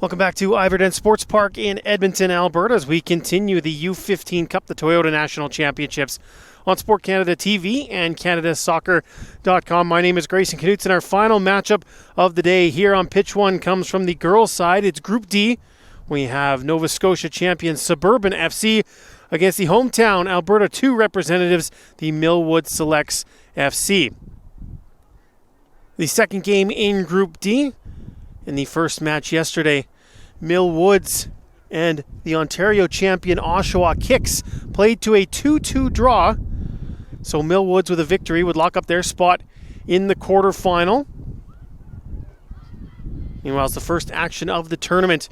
Welcome back to Iverdon Sports Park in Edmonton, Alberta, as we continue the U15 Cup, the Toyota National Championships, on Sport Canada TV and CanadaSoccer.com. My name is Grayson Knutson. Our final matchup of the day here on Pitch 1 comes from the girls' side. It's Group D. We have Nova Scotia champion Suburban FC against the hometown Alberta 2 representatives, the Millwood Selects FC. The second game in Group D. In the first match yesterday, Millwoods and the Ontario champion Oshawa Kicks played to a 2-2 draw. So Millwoods with a victory would lock up their spot in the quarterfinal. Meanwhile, it's the first action of the tournament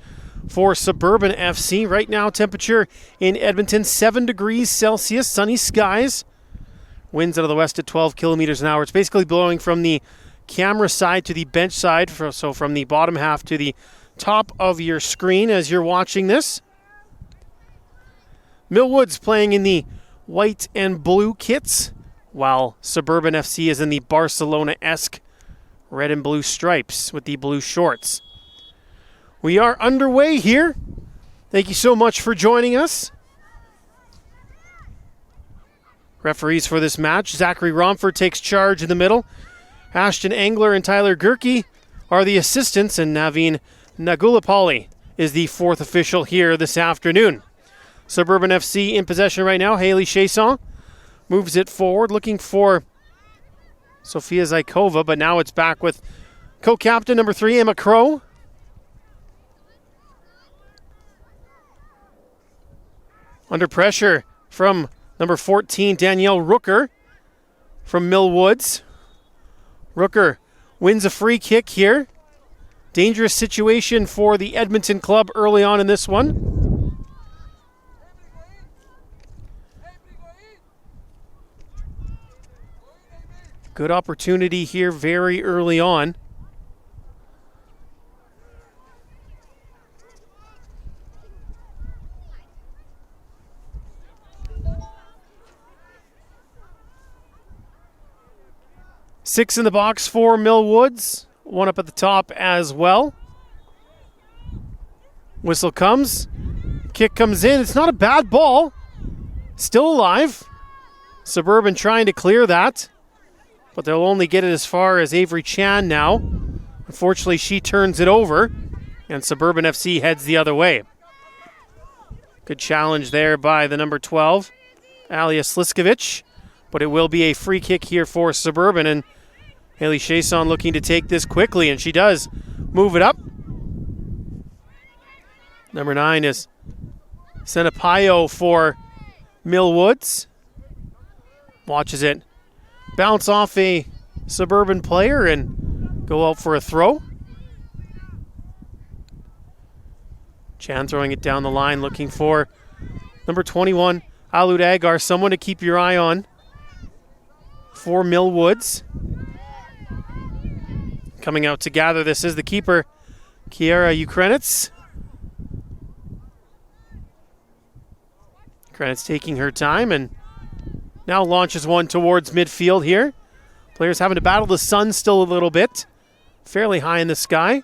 for Suburban FC. Right now, temperature in Edmonton, 7 degrees Celsius, sunny skies. Winds out of the west at 12 kilometers an hour. It's basically blowing from the camera side to the bench side, so from the bottom half to the top of your screen as you're watching this. Millwoods playing in the white and blue kits, while Suburban FC is in the Barcelona-esque red and blue stripes with the blue shorts. We are underway here. Thank you so much for joining us. Referees for this match, Zachary Romford takes charge in the middle. Ashton Engler and Tyler Gerke are the assistants, and Naveen Nagulapalli is the fourth official here this afternoon. Suburban FC in possession right now. Haley Chasson moves it forward, looking for Sofia Zykova, but now it's back with co-captain number 3, Emma Crow. Under pressure from number 14, Danielle Rooker from Millwoods. Rooker wins a free kick here. Dangerous situation for the Edmonton club early on in this one. Good opportunity here very early on. Six in the box for Millwoods. One up at the top as well. Whistle comes. Kick comes in. It's not a bad ball. Still alive. Suburban trying to clear that. But they'll only get it as far as Avery Chan now. Unfortunately, she turns it over. And Suburban FC heads the other way. Good challenge there by the number 12, Alia Sliskovic. But it will be a free kick here for Suburban. And Haley Chasson looking to take this quickly, and she does move it up. Number 9 is Senapayo for Millwoods. Watches it bounce off a Suburban player and go out for a throw. Chan throwing it down the line, looking for number 21, Alud Agar, someone to keep your eye on for Millwoods. Coming out to gather this is the keeper, Kiera Ukrenitz. Ukrenitz taking her time and now launches one towards midfield here. Players having to battle the sun still a little bit. Fairly high in the sky.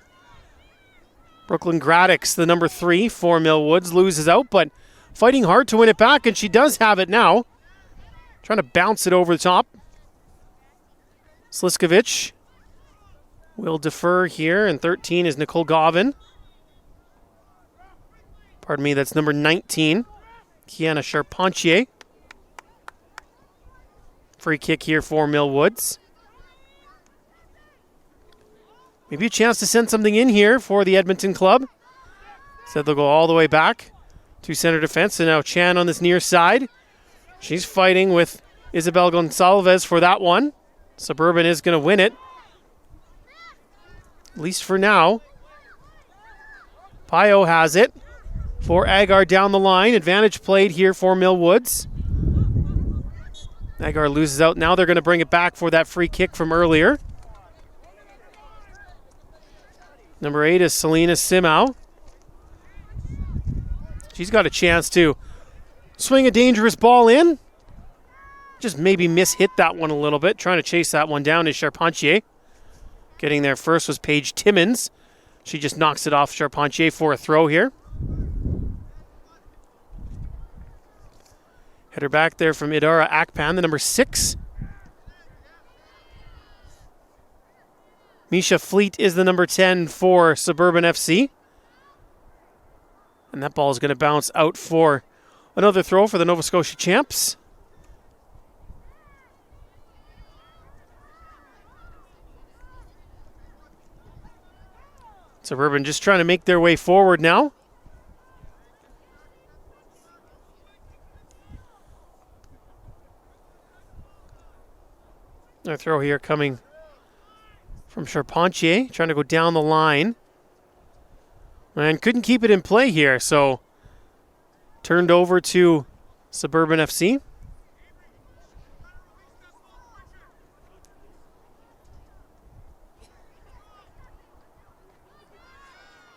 Brooklyn Gradix, the number 3 for Millwoods, loses out, but fighting hard to win it back, and she does have it now. Trying to bounce it over the top. Sliskovic will defer here, and 13 is Nicole Govin. Pardon me, that's number 19, Kiana Charpentier. Free kick here for Millwoods. Maybe a chance to send something in here for the Edmonton club. Said they'll go all the way back to center defense, and now Chan on this near side. She's fighting with Isabel Gonçalves for that one. Suburban is going to win it. At least for now. Payo has it for Agar down the line. Advantage played here for Millwoods. Agar loses out. Now they're going to bring it back for that free kick from earlier. Number 8 is Selena Simau. She's got a chance to swing a dangerous ball in. Just maybe miss-hit that one a little bit. Trying to chase that one down is Charpentier. Getting there first was Paige Timmins. She just knocks it off Charpentier for a throw here. Header back there from Idara Akpan, the number 6. Misha Fleet is the number 10 for Suburban FC. And that ball is going to bounce out for another throw for the Nova Scotia champs. Suburban just trying to make their way forward now. Their throw here coming from Charpentier, trying to go down the line. And couldn't keep it in play here, so turned over to Suburban FC.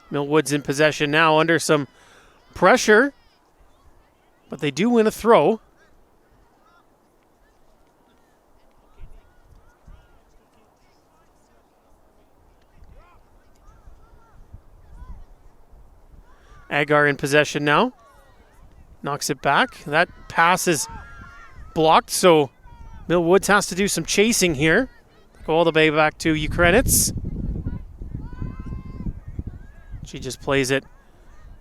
Millwood's in possession now under some pressure, but they do win a throw. Agar in possession now. Knocks it back. That pass is blocked, so Millwoods has to do some chasing here. Go all the way back to Ukrenitz. She just plays it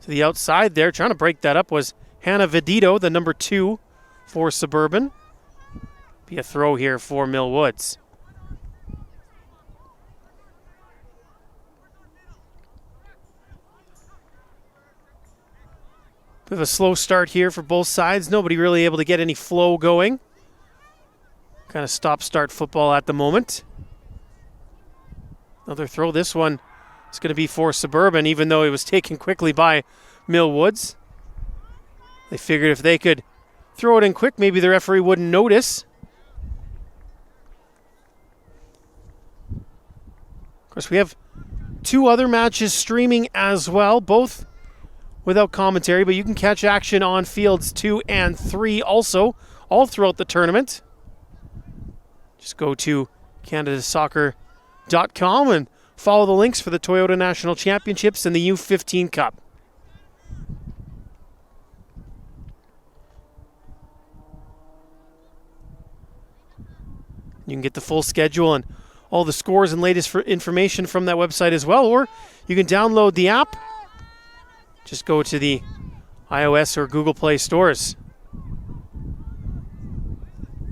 to the outside there. Trying to break that up was Hannah Vedito, the number 2 for Suburban. Be a throw here for Millwoods. Bit of a slow start here for both sides. Nobody really able to get any flow going. Kind of stop-start football at the moment. Another throw. This one is going to be for Suburban, even though it was taken quickly by Millwoods. They figured if they could throw it in quick, maybe the referee wouldn't notice. Of course, we have 2 other matches streaming as well, both without commentary, but you can catch action on fields 2 and 3 also, all throughout the tournament. Just go to canadasoccer.com and follow the links for the Toyota National Championships and the U15 Cup. You can get the full schedule and all the scores and latest information from that website as well, or you can download the app. Just go to the iOS or Google Play stores.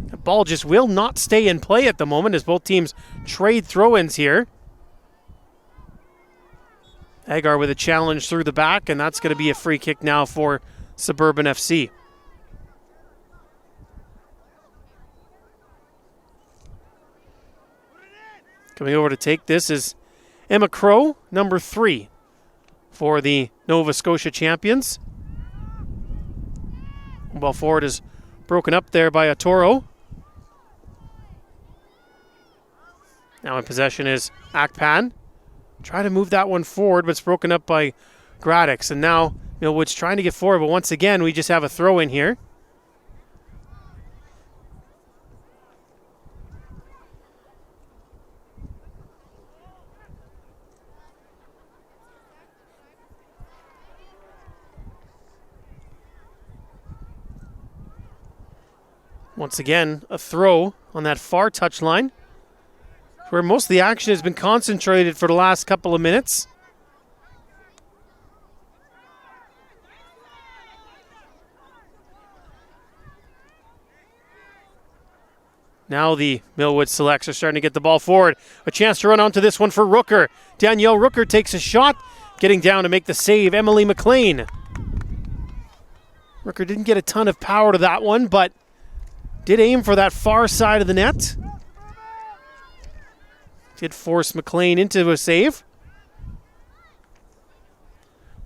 The ball just will not stay in play at the moment as both teams trade throw-ins here. Agar with a challenge through the back, and that's going to be a free kick now for Suburban FC. Coming over to take this is Emma Crow, number 3 for the Nova Scotia champions. Ball forward is broken up there by Atoro. Now in possession is Akpan. Try to move that one forward, but it's broken up by Gradix. And now Millwood's trying to get forward, but once again, we just have a throw in here. Once again, a throw on that far touchline, where most of the action has been concentrated for the last couple of minutes. Now the Millwood selects are starting to get the ball forward. A chance to run onto this one for Rooker. Danielle Rooker takes a shot, getting down to make the save, Emily McLean. Rooker didn't get a ton of power to that one, but did aim for that far side of the net. Did force McLean into a save.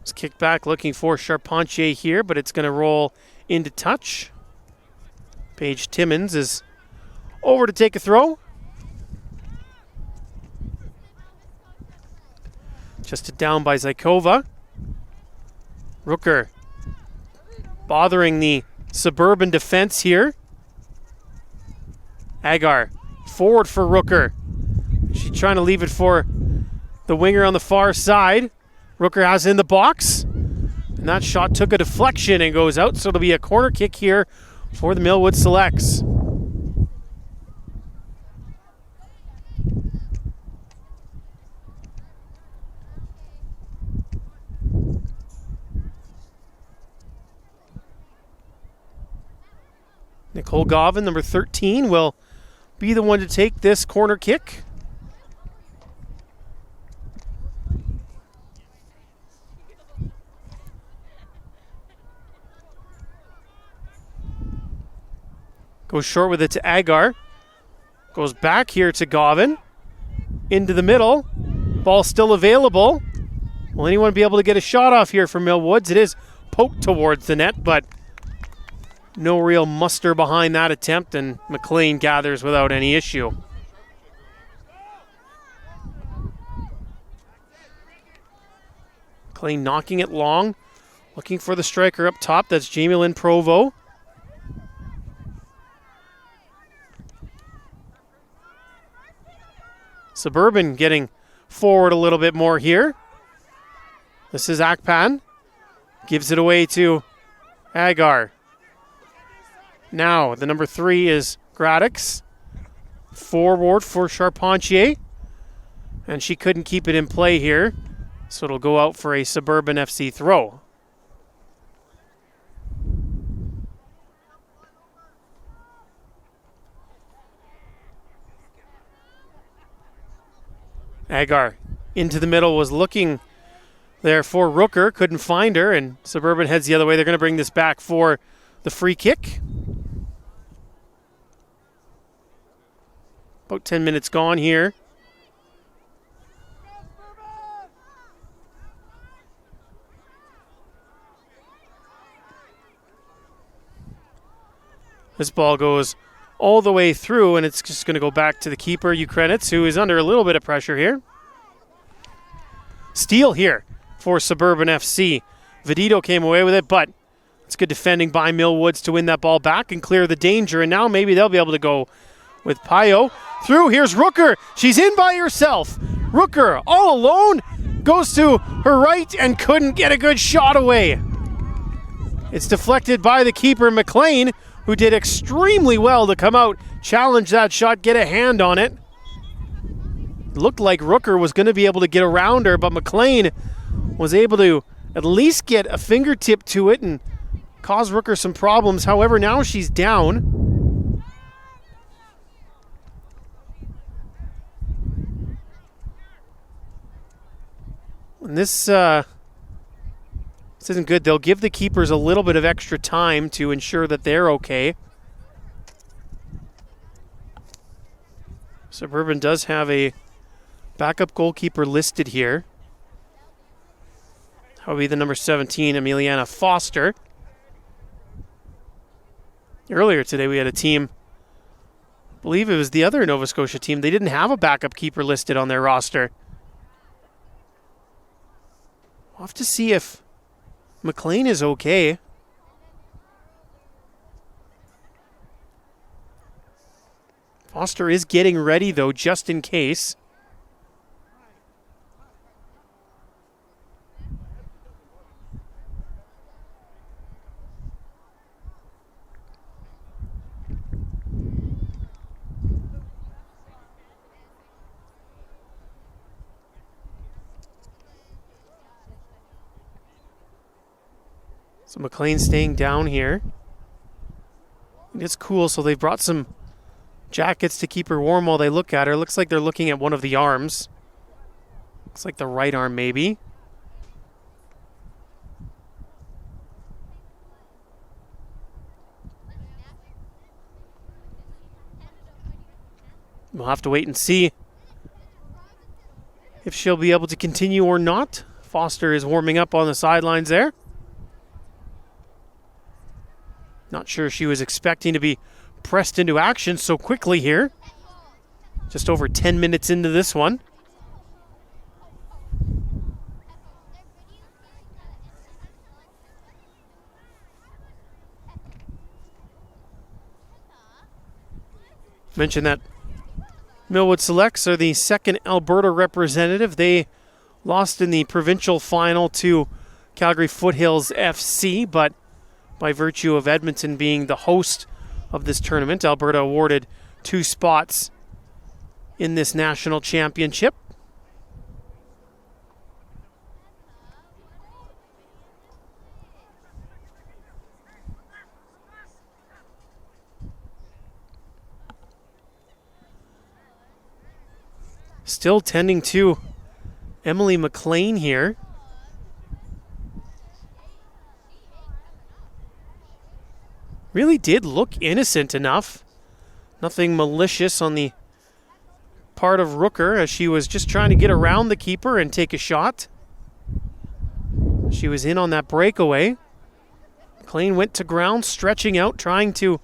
It's kicked back looking for Charpentier here, but it's going to roll into touch. Paige Timmons is over to take a throw. Just down by Zykova. Rooker bothering the Suburban defense here. Agar forward for Rooker. She's trying to leave it for the winger on the far side. Rooker has it in the box. And that shot took a deflection and goes out, so it'll be a corner kick here for the Millwood Selects. Nicole Govin, number 13, will be the one to take this corner kick. Goes short with it to Agar. Goes back here to Govin. Into the middle. Ball still available. Will anyone be able to get a shot off here for Millwoods? It is poked towards the net, but no real muster behind that attempt, and McLean gathers without any issue. McLean knocking it long. Looking for the striker up top. That's Jamie Lynn Provo. Suburban getting forward a little bit more here. This is Akpan. Gives it away to Agar. Now the number 3 is Gradix. Forward for Charpentier. And she couldn't keep it in play here. So it'll go out for a Suburban FC throw. Agar into the middle, was looking there for Rooker, couldn't find her, and Suburban heads the other way. They're going to bring this back for the free kick. About 10 minutes gone here. This ball goes all the way through, and it's just going to go back to the keeper, Ukrenitz, who is under a little bit of pressure here. Steal here for Suburban FC. Vedito came away with it, but it's good defending by Millwoods to win that ball back and clear the danger, and now maybe they'll be able to go with Payo. Through, here's Rooker. She's in by herself. Rooker, all alone, goes to her right and couldn't get a good shot away. It's deflected by the keeper, McLean, who did extremely well to come out, challenge that shot, get a hand on it. Looked like Rooker was going to be able to get around her, but McLean was able to at least get a fingertip to it and cause Rooker some problems. However, now she's down. And this isn't good. They'll give the keepers a little bit of extra time to ensure that they're okay. Suburban does have a backup goalkeeper listed here. That would be the number 17, Emiliana Foster. Earlier today we had a team, I believe it was the other Nova Scotia team, they didn't have a backup keeper listed on their roster. We'll have to see if McLean is okay. Foster is getting ready, though, just in case. So McLean staying down here. It's cool, so they've brought some jackets to keep her warm while they look at her. Looks like they're looking at one of the arms. Looks like the right arm, maybe. We'll have to wait and see if she'll be able to continue or not. Foster is warming up on the sidelines there. Not sure she was expecting to be pressed into action so quickly here. Just over 10 minutes into this one. Mentioned that Millwood Selects are the second Alberta representative. They lost in the provincial final to Calgary Foothills FC, but by virtue of Edmonton being the host of this tournament, Alberta awarded 2 spots in this national championship. Still tending to Emily McLean here. Really did look innocent enough. Nothing malicious on the part of Rooker as she was just trying to get around the keeper and take a shot. She was in on that breakaway. McLean went to ground, stretching out, trying to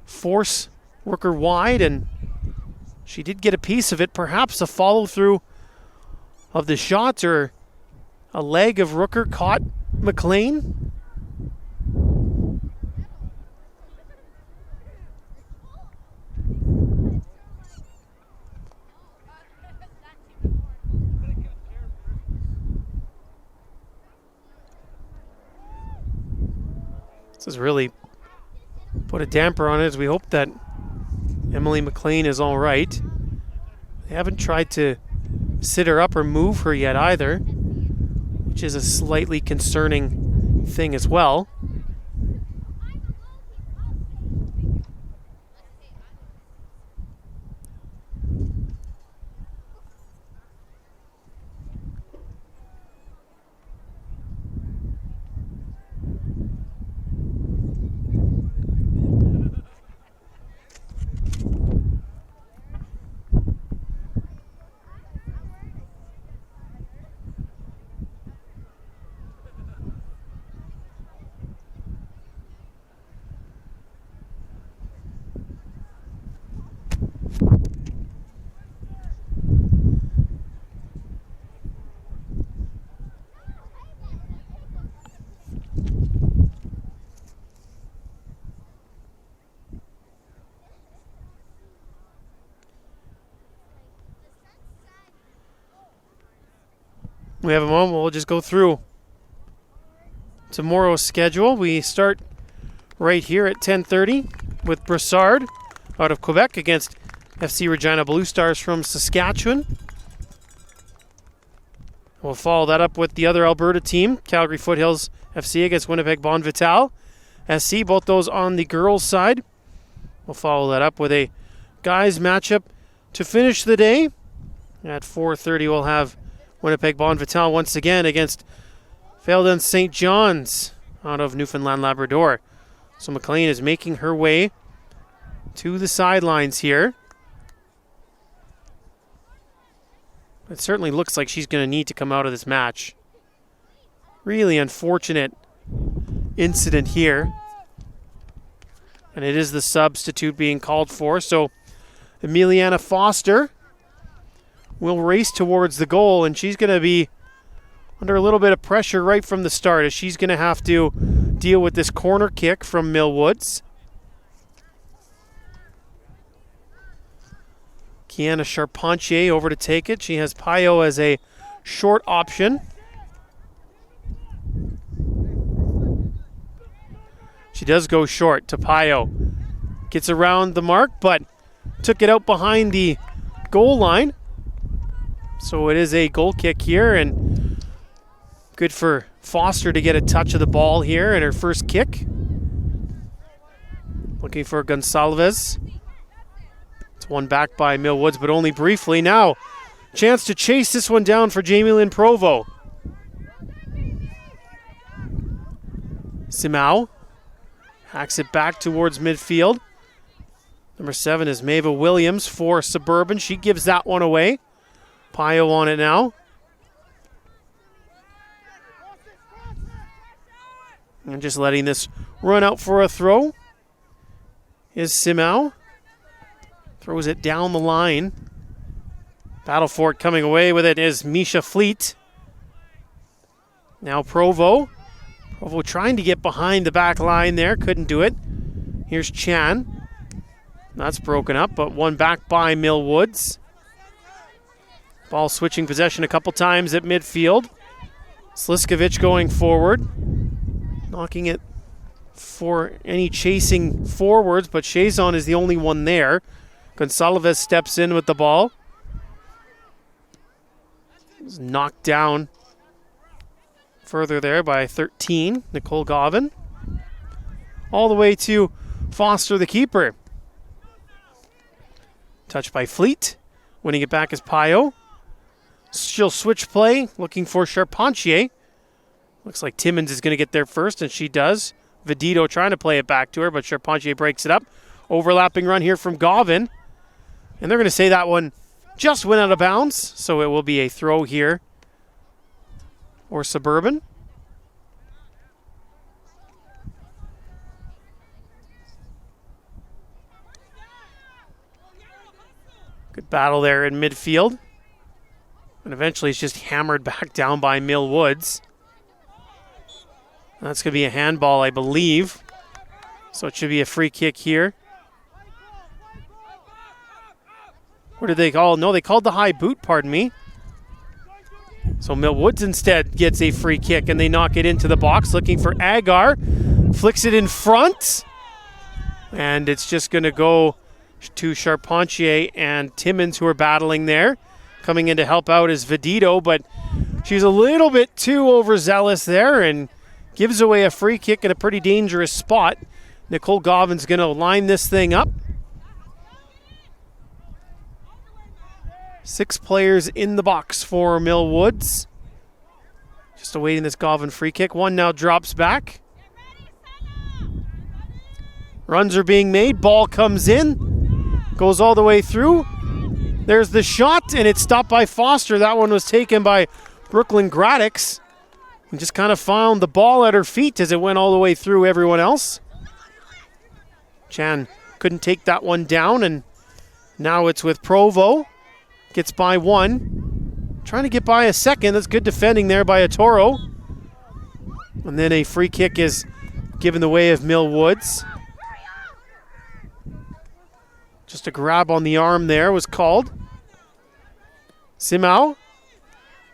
force Rooker wide, and she did get a piece of it. Perhaps a follow-through of the shot, or a leg of Rooker caught McLean. This has really put a damper on it, as we hope that Emily McLean is all right. They haven't tried to sit her up or move her yet either, which is a slightly concerning thing as well. We have a moment. We'll just go through tomorrow's schedule. We start right here at 10:30 with Brassard out of Quebec against FC Regina Blue Stars from Saskatchewan. We'll follow that up with the other Alberta team, Calgary Foothills FC against Winnipeg Bon Vital SC, both those on the girls' side. We'll follow that up with a guys matchup to finish the day. At 4:30 we'll have Winnipeg Bon Vital once again against Feldon St. John's out of Newfoundland Labrador. So McLean is making her way to the sidelines here. It certainly looks like she's going to need to come out of this match. Really unfortunate incident here. And it is the substitute being called for. So Emiliana Foster will race towards the goal, and she's going to be under a little bit of pressure right from the start, as she's going to have to deal with this corner kick from Millwoods. Kiana Charpentier over to take it. She has Payo as a short option. She does go short to Payo. Gets around the mark, but took it out behind the goal line. So it is a goal kick here, and good for Foster to get a touch of the ball here in her first kick. Looking for Gonsalves. It's won back by Millwoods, but only briefly. Now, chance to chase this one down for Jamie Lynn Provo. Simao hacks it back towards midfield. Number 7 is Mava Williams for Suburban. She gives that one away. Payo on it now. And just letting this run out for a throw is Simao. Throws it down the line. Battle for it, coming away with it is Misha Fleet. Now Provo. Provo trying to get behind the back line there. Couldn't do it. Here's Chan. That's broken up, but won back by Millwoods. Ball switching possession a couple times at midfield. Sliskovic going forward, knocking it for any chasing forwards, but Chazon is the only one there. Gonsalves steps in with the ball. Was knocked down further there by 13, Nicole Gauvin. All the way to Foster, the keeper. Touched by Fleet. Winning it back is Pio. She'll switch play, looking for Charpentier. Looks like Timmins is going to get there first, and she does. Vedito trying to play it back to her, but Charpentier breaks it up. Overlapping run here from Gauvin. And they're going to say that one just went out of bounds, so it will be a throw here for Suburban. Good battle there in midfield. And eventually it's just hammered back down by Mill Woods. That's going to be a handball, I believe. So it should be a free kick here. What did they call? No, they called the high boot, pardon me. So Mill Woods instead gets a free kick, and they knock it into the box, looking for Agar. Flicks it in front. And it's just going to go to Charpentier and Timmins, who are battling there. Coming in to help out is Vedito, but she's a little bit too overzealous there and gives away a free kick in a pretty dangerous spot. Nicole Gauvin's going to line this thing up. 6 players in the box for Mill Woods. Just awaiting this Gauvin free kick. One now drops back. Runs are being made. Ball comes in. Goes all the way through. There's the shot, and it's stopped by Foster. That one was taken by Brooklyn Gradix. And just kind of found the ball at her feet as it went all the way through everyone else. Chan couldn't take that one down, and now it's with Provo. Gets by one. Trying to get by a second. That's good defending there by Atoro. And then a free kick is given the way of Mill Woods. Just a grab on the arm there was called. Simao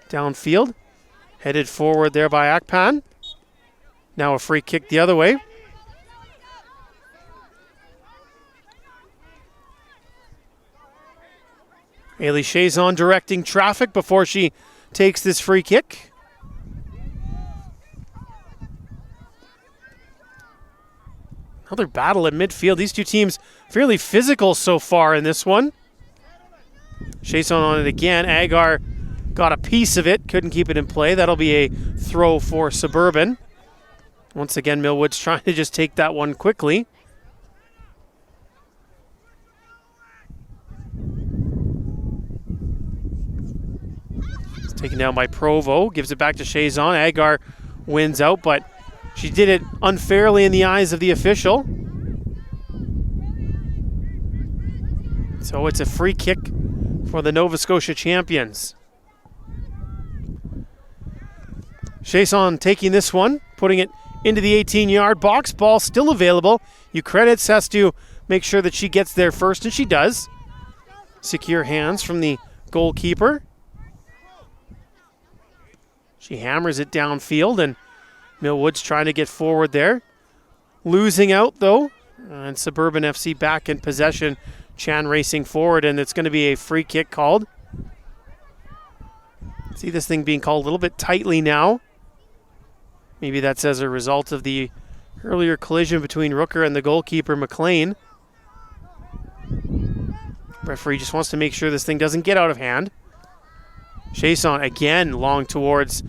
downfield. Headed forward there by Akpan. Now a free kick the other way. Ailey Chazon directing traffic before she takes this free kick. Another battle at midfield. These two teams fairly physical so far in this one. Chazon on it again. Agar got a piece of it. Couldn't keep it in play. That'll be a throw for Suburban. Once again, Millwood's trying to just take that one quickly. It's taken down by Provo. Gives it back to Chazon. Agar wins out, but she did it unfairly in the eyes of the official. So it's a free kick for the Nova Scotia champions. Chazon taking this one, putting it into the 18-yard box. Ball still available. Ukrenitz has to make sure that she gets there first, and she does. Secure hands from the goalkeeper. She hammers it downfield, and Millwood's trying to get forward there. Losing out, though. And Suburban FC back in possession. Chan racing forward, and it's going to be a free kick called. See this thing being called a little bit tightly now. Maybe that's as a result of the earlier collision between Rooker and the goalkeeper, McLean. Referee just wants to make sure this thing doesn't get out of hand. Chazon again long towards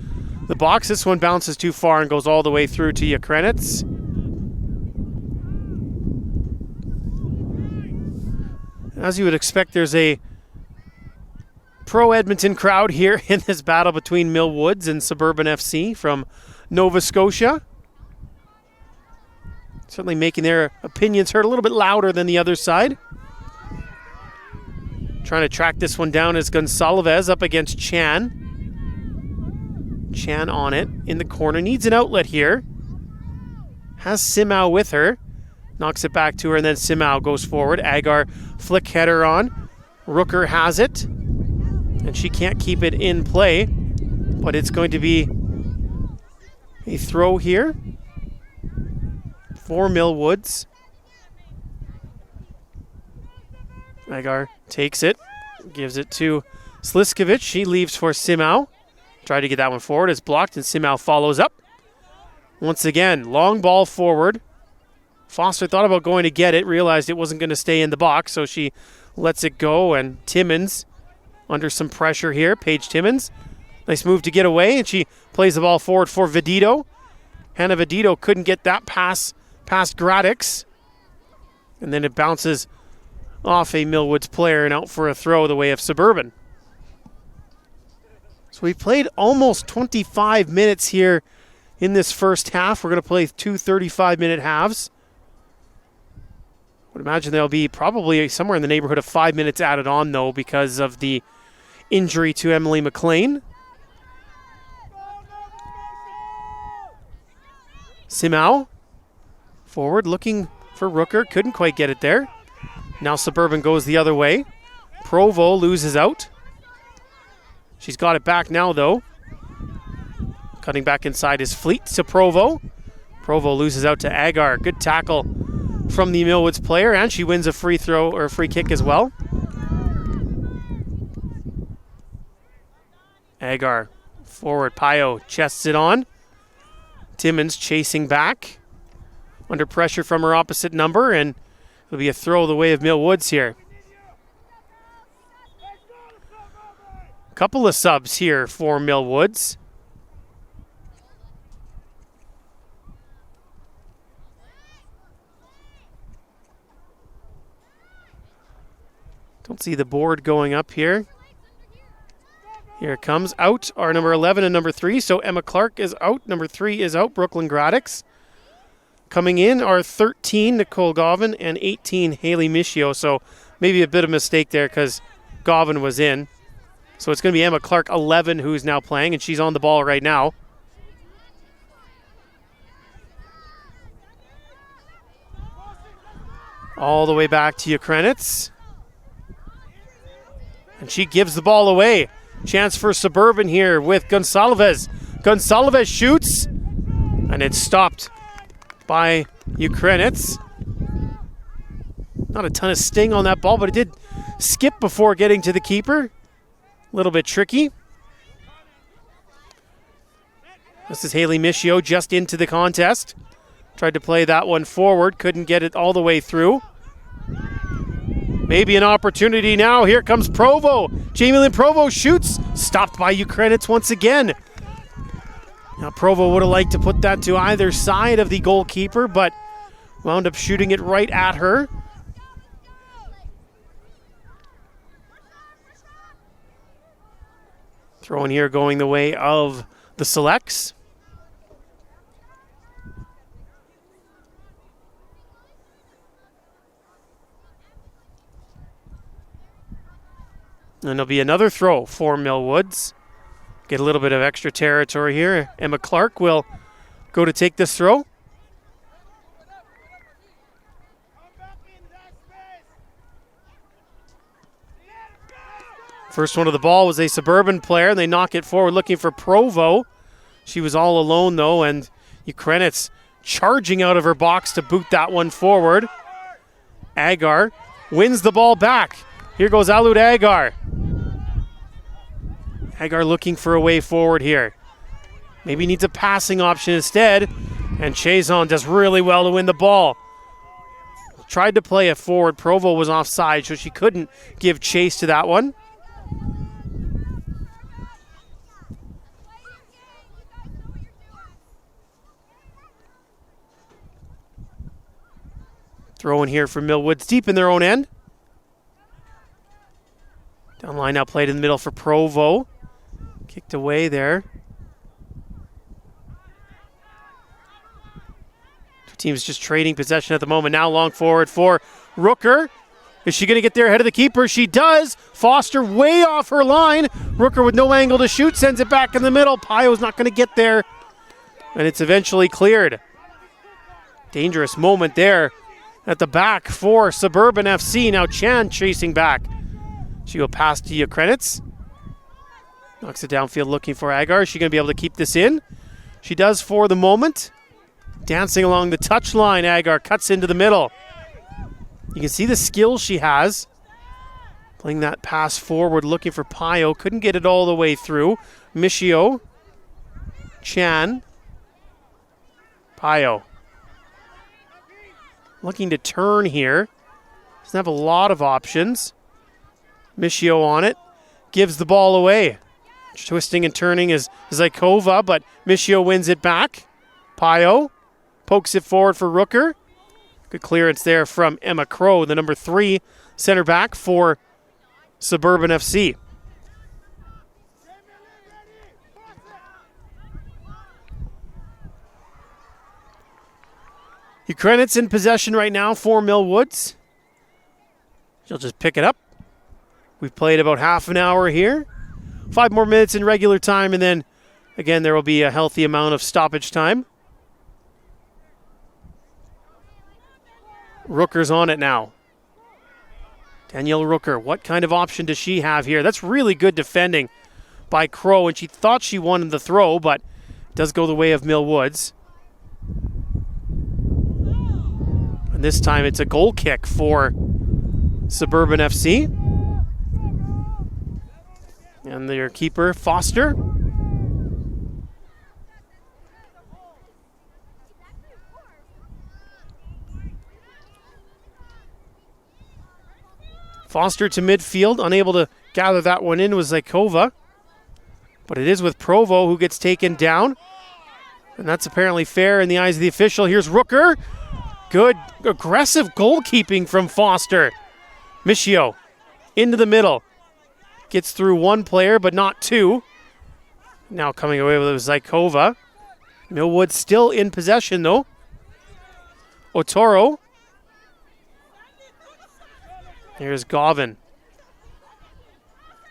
the box. This one bounces too far and goes all the way through to Ukrenitz. As you would expect, there's a pro-Edmonton crowd here in this battle between Mill Woods and Suburban FC from Nova Scotia. Certainly making their opinions heard a little bit louder than the other side. Trying to track this one down is Gonsalves up against Chan. Chan on it in the corner. Needs an outlet here. Has Simao with her. Knocks it back to her, and then Simao goes forward. Agar flick header on. Rooker has it. And she can't keep it in play, but it's going to be a throw here for Millwoods. Agar takes it, gives it to Sliskovic. She leaves for Simau. Tried to get that one forward. It's blocked, and Simau follows up. Once again, long ball forward. Foster thought about going to get it, realized it wasn't going to stay in the box, so she lets it go, and Timmins under some pressure here. Paige Timmins. Nice move to get away, and she plays the ball forward for Vedito. Hannah Vedito couldn't get that pass past Gradix. And then it bounces off a Millwoods player and out for a throw the way of Suburban. So we've played almost 25 minutes here in this first half. We're going to play 2 35-minute halves. I would imagine there'll be probably somewhere in the neighborhood of 5 minutes added on, though, because of the injury to Emily McLean. Simau forward looking for Rooker. Couldn't quite get it there. Now Suburban goes the other way. Provo loses out. She's got it back now, though. Cutting back inside is Fleet to Provo. Provo loses out to Agar. Good tackle from the Millwoods player, and she wins a free throw or a free kick as well. Agar forward. Pio chests it on. Timmins chasing back. Under pressure from her opposite number, and it'll be a throw the way of Millwoods here. Couple of subs here for Millwoods. Don't see the board going up here. Here it comes. Out are number 11 and number 3. So Emma Clark is out. Number 3 is out. Brooklyn Gradix. Coming in are 13 Nicole Govan and 18 Haley Michio. So maybe a bit of mistake there because Govan was in. So it's going to be Emma Clark, 11, who's now playing, and she's on the ball right now. All the way back to Ukrenitz. And she gives the ball away. Chance for Suburban here with Gonsalves. Gonsalves shoots, and it's stopped by Ukrenitz. Not a ton of sting on that ball, but it did skip before getting to the keeper. A little bit tricky. This is Haley Michio just into the contest. Tried to play that one forward, couldn't get it all the way through. Maybe an opportunity now. Here comes Provo. Jamie Lynn Provo shoots. Stopped by Ukrenitz once again. Now Provo would have liked to put that to either side of the goalkeeper, but wound up shooting it right at her. Throw in here going the way of the Selects. And there'll be another throw for Millwoods. Get a little bit of extra territory here. Emma Clark will go to take this throw. First one of the ball was a Suburban player, and they knock it forward looking for Provo. She was all alone, though, and Ukrenitz charging out of her box to boot that one forward. Agar wins the ball back. Here goes Alud Agar. Agar looking for a way forward here. Maybe needs a passing option instead. And Chazon does really well to win the ball. Tried to play it forward. Provo was offside, so she couldn't give chase to that one. Throw in here for Millwoods deep in their own end. Down line now played in the middle for Provo. Kicked away there. Two teams just trading possession at the moment. Now long forward for Rooker. Is she going to get there ahead of the keeper? She does. Foster way off her line. Rooker with no angle to shoot. Sends it back in the middle. Pio's not going to get there. And it's eventually cleared. Dangerous moment there at the back for Suburban FC. Now Chan chasing back. She will pass to Ukrenitz. Knocks it downfield looking for Agar. Is she going to be able to keep this in? She does for the moment. Dancing along the touch line, Agar cuts into the middle. You can see the skill she has. Playing that pass forward, looking for Pio. Couldn't get it all the way through. Michio. Chan. Pio. Looking to turn here. Doesn't have a lot of options. Michio on it. Gives the ball away. Twisting and turning is Zykova, but Michio wins it back. Pio pokes it forward for Rooker. Good clearance there from Emma Crow, the number 3 center back for Suburban FC. Ukrenitz in possession right now for Millwoods. She'll just pick it up. We've played about half an hour here. 5 more minutes in regular time, and then, again, there will be a healthy amount of stoppage time. Rooker's on it now. Danielle Rooker, what kind of option does she have here? That's really good defending by Crow, and she thought she won the throw, but it does go the way of Millwoods. And this time it's a goal kick for Suburban FC. And their keeper, Foster. Foster to midfield, unable to gather that one in was Zykova. But it is with Provo who gets taken down. And that's apparently fair in the eyes of the official. Here's Rooker. Good aggressive goalkeeping from Foster. Michio into the middle. Gets through one player, but not two. Now coming away with Zykova. Millwood still in possession, though. Otoro. Here's Govan.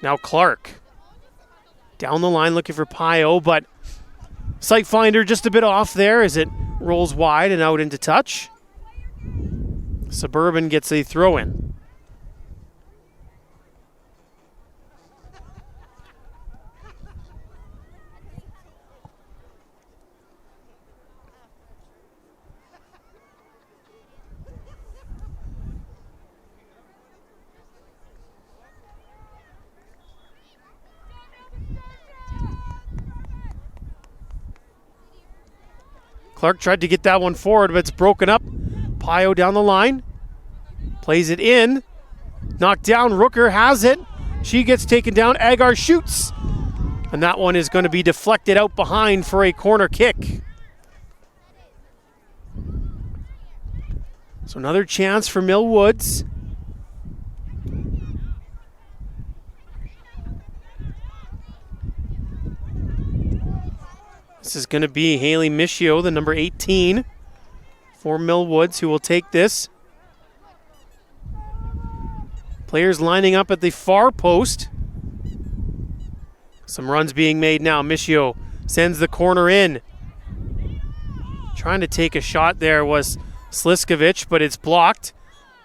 Now Clark. Down the line looking for Pio, but sight finder just a bit off there as it rolls wide and out into touch. Suburban gets a throw-in. Clark tried to get that one forward, but it's broken up. Pio down the line. Plays it in. Knocked down. Rooker has it. She gets taken down. Agar shoots. And that one is going to be deflected out behind for a corner kick. So another chance for Millwoods. This is going to be Haley Michio, the number 18 for Millwoods, who will take this. Players lining up at the far post. Some runs being made now. Michio sends the corner in. Trying to take a shot there was Sliskovic, but it's blocked.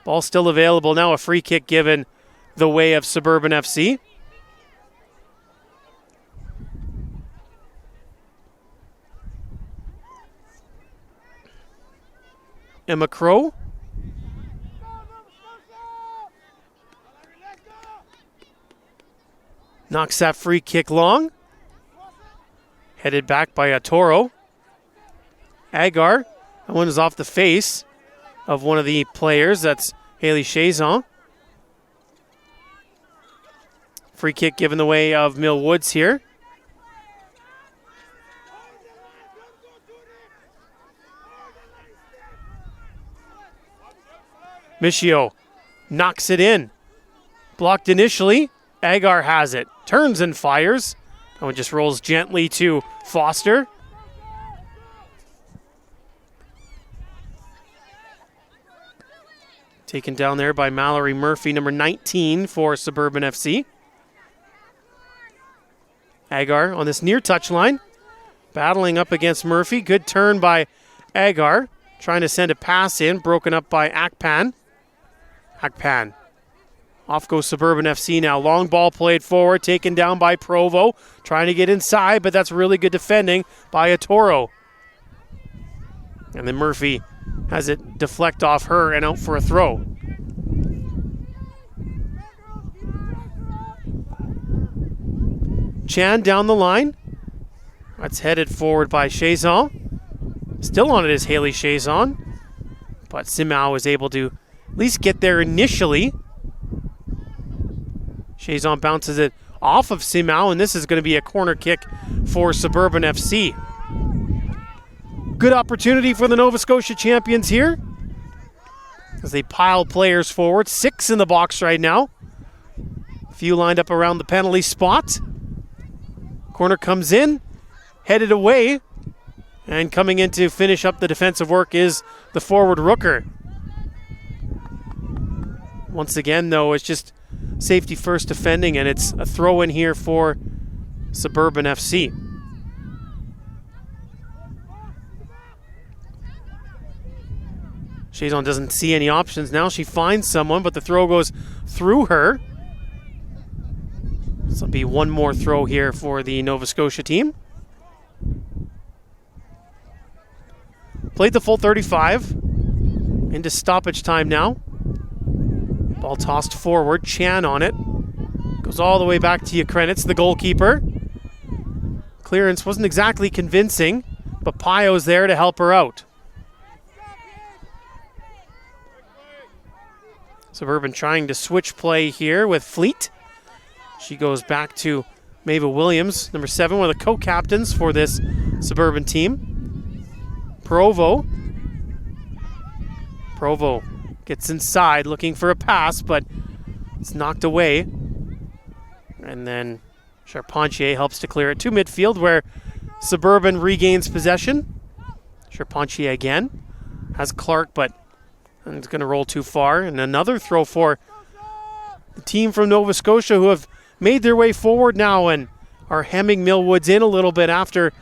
Ball still available. Now a free kick given the way of Suburban FC. Emma Crow. Knocks that free kick long. Headed back by Otoro. Agar. That one is off the face of one of the players. That's Haley Chazon. Free kick given the way of Millwoods here. Michio knocks it in. Blocked initially. Agar has it. Turns and fires. That one just rolls gently to Foster. Taken down there by Mallory Murphy, number 19 for Suburban FC. Agar on this near touchline. Battling up against Murphy. Good turn by Agar. Trying to send a pass in. Broken up by Akpan. Akpan Off goes Suburban FC now. Long ball played forward, taken down by Provo. Trying to get inside, but that's really good defending by Atoro. And then Murphy has it deflect off her and out for a throw. Chan down the line. That's headed forward by Chazon. Still on it is Haley Chazon. But Simao is able to at least get there initially. Chazon bounces it off of Simao, and this is going to be a corner kick for Suburban FC. Good opportunity for the Nova Scotia champions here as they pile players forward. 6 in the box right now. A few lined up around the penalty spot. Corner comes in, headed away, and coming in to finish up the defensive work is the forward Rooker. Once again, though, it's just safety first defending, and it's a throw in here for Suburban FC. Chazon doesn't see any options now. She finds someone, but the throw goes through her. This will be one more throw here for the Nova Scotia team. Played the full 35. Into stoppage time now. Ball tossed forward. Chan on it. Goes all the way back to Ukrenitz, the goalkeeper. Clearance wasn't exactly convincing, but Pio's there to help her out. Suburban trying to switch play here with Fleet. She goes back to Mava Williams, number 7, one of the co-captains for this Suburban team. Provo gets inside looking for a pass, but it's knocked away. And then Charpentier helps to clear it to midfield where Suburban regains possession. Charpentier again has Clark, but it's going to roll too far. And another throw for the team from Nova Scotia who have made their way forward now and are hemming Millwoods in a little bit after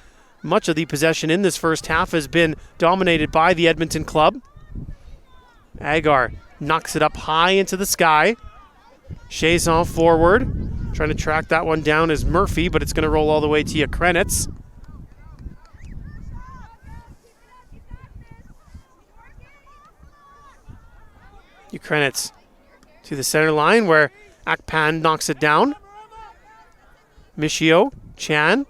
much of the possession in this first half has been dominated by the Edmonton club. Agar knocks it up high into the sky. Chazon forward. Trying to track that one down is Murphy, but it's going to roll all the way to Ukrenitz. Ukrenitz to the center line where Akpan knocks it down. Michio, Chan.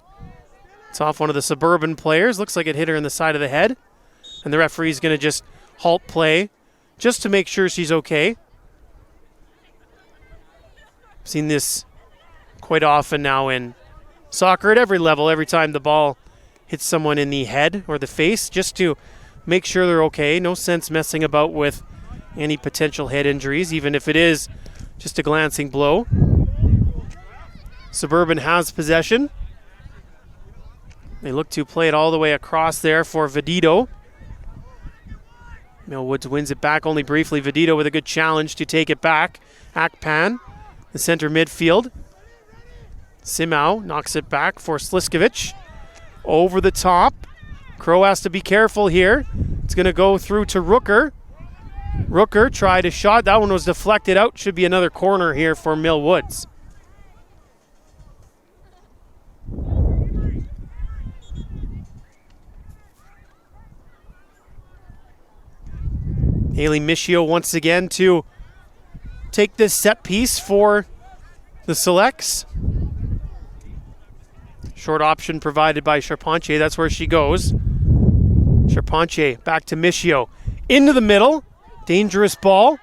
It's off one of the Suburban players. Looks like it hit her in the side of the head. And the referee's going to just halt play just to make sure she's okay. Seen this quite often now in soccer at every level, every time the ball hits someone in the head or the face, just to make sure they're okay. No sense messing about with any potential head injuries, even if it is just a glancing blow. Suburban has possession. They look to play it all the way across there for Vedito. Millwoods wins it back only briefly. Vedito with a good challenge to take it back. Akpan, the center midfield. Simao knocks it back for Sliskovic. Over the top. Crow has to be careful here. It's going to go through to Rooker. Rooker tried a shot. That one was deflected out. Should be another corner here for Millwoods. Haley Michio once again to take this set piece for the Selects. Short option provided by Charpentier. That's where she goes. Charpentier back to Michio. Into the middle. Dangerous ball.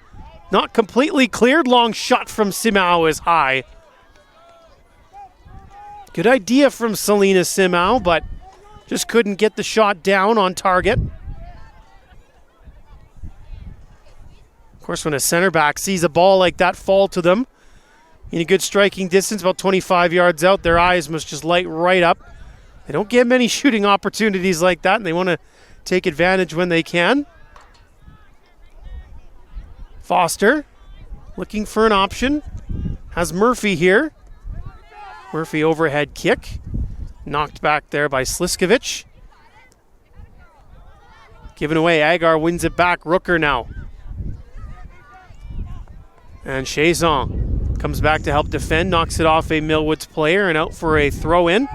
Not completely cleared. Long shot from Simao is high. Good idea from Selena Simao, but just couldn't get the shot down on target. Of course, when a center back sees a ball like that fall to them in a good striking distance, about 25 yards out, their eyes must just light right up. They don't get many shooting opportunities like that, and they want to take advantage when they can. Foster looking for an option. Has Murphy here. Murphy overhead kick. Knocked back there by Sliskovic. Given away. Agar wins it back. Rooker now. And Chazon Comes back to help defend, knocks it off a Millwoods player and out for a throw-in.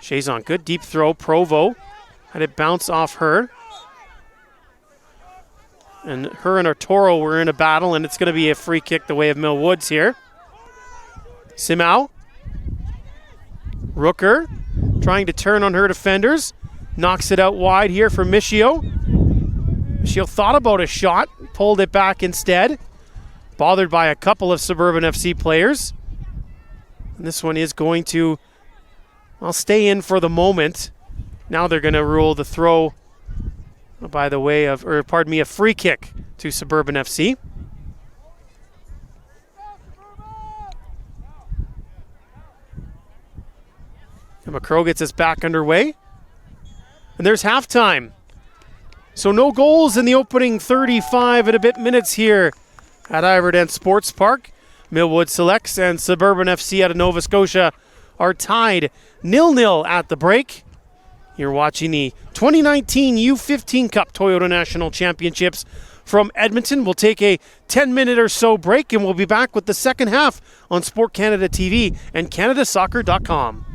Chazon, good deep throw. Provo had it bounce off her. And her and Arturo were in a battle, and it's going to be a free kick the way of Millwoods here. Simao. Rooker trying to turn on her defenders. Knocks it out wide here for Michio. Michio thought about a shot, pulled it back instead. Bothered by a couple of Suburban FC players. And this one is going to, well, stay in for the moment. Now they're going to rule the throw by the way of, or pardon me, a free kick to Suburban FC. And McCrow gets us back underway. And there's halftime. So no goals in the opening 35 and a bit minutes here at Iverdent Sports Park. Millwood Selects and Suburban FC out of Nova Scotia are tied 0-0 at the break. You're watching the 2019 U15 Cup Toyota National Championships from Edmonton. We'll take a 10-minute or so break, and we'll be back with the second half on Sport Canada TV and CanadaSoccer.com.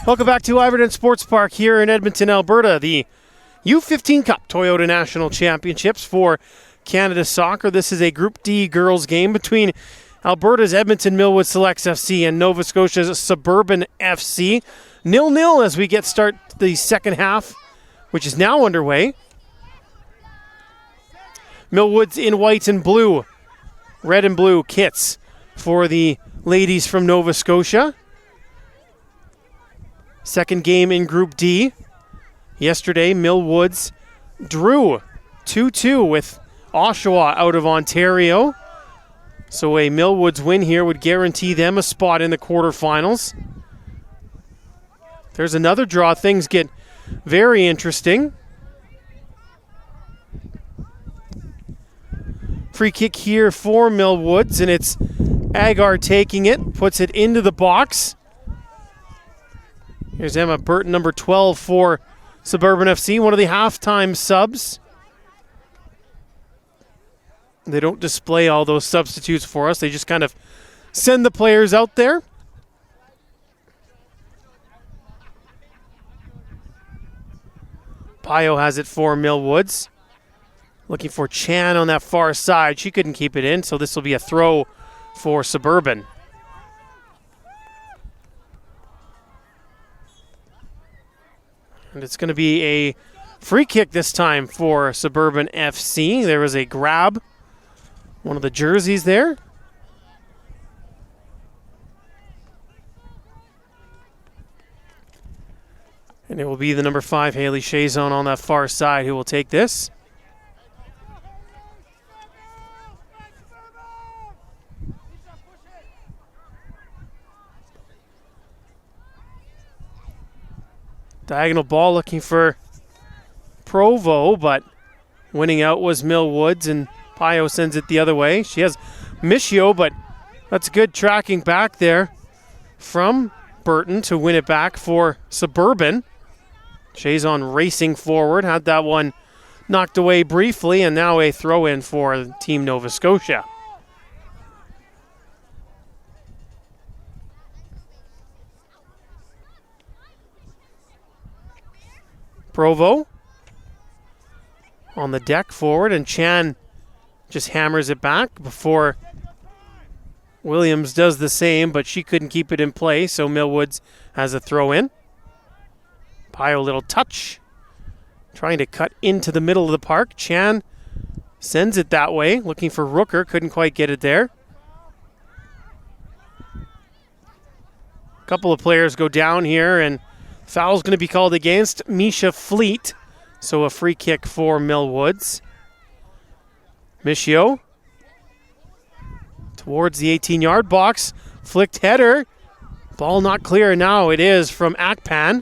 Welcome back to Iverton Sports Park here in Edmonton, Alberta. The U15 Cup Toyota National Championships for Canada Soccer. This is a Group D girls game between Alberta's Edmonton Millwood Selects FC and Nova Scotia's Suburban FC. 0-0 as we get start the second half, which is now underway. Millwood's in white and blue, red and blue kits for the ladies from Nova Scotia. Second game in Group D. Yesterday, Millwoods drew 2-2 with Oshawa out of Ontario. So a Millwoods win here would guarantee them a spot in the quarterfinals. There's another draw. Things get very interesting. Free kick here for Millwoods, and it's Agar taking it, puts it into the box. Here's Emma Burton, number 12 for Suburban FC, one of the halftime subs. They don't display all those substitutes for us. They just kind of send the players out there. Pio has it for Millwoods. Looking for Chan on that far side. She couldn't keep it in, so this will be a throw for Suburban. And it's going to be a free kick this time for Suburban FC. There was a grab. One of the jerseys there. And it will be the number 5, Haley Chazon, on that far side who will take this. Diagonal ball looking for Provo, but winning out was Millwoods, and Pio sends it the other way. She has Michio, but that's good tracking back there from Burton to win it back for Suburban. Chazon racing forward, had that one knocked away briefly, and now a throw-in for Team Nova Scotia. Provo on the deck forward, and Chan just hammers it back before Williams does the same, but she couldn't keep it in play, so Millwoods has a throw in. Pio, little touch, trying to cut into the middle of the park. Chan sends it that way, looking for Rooker, couldn't quite get it there. A couple of players go down here, and foul's going to be called against Misha Fleet, so a free kick for Millwoods. Michio towards the 18-yard box, flicked header, ball not clear. Now it is from Akpan,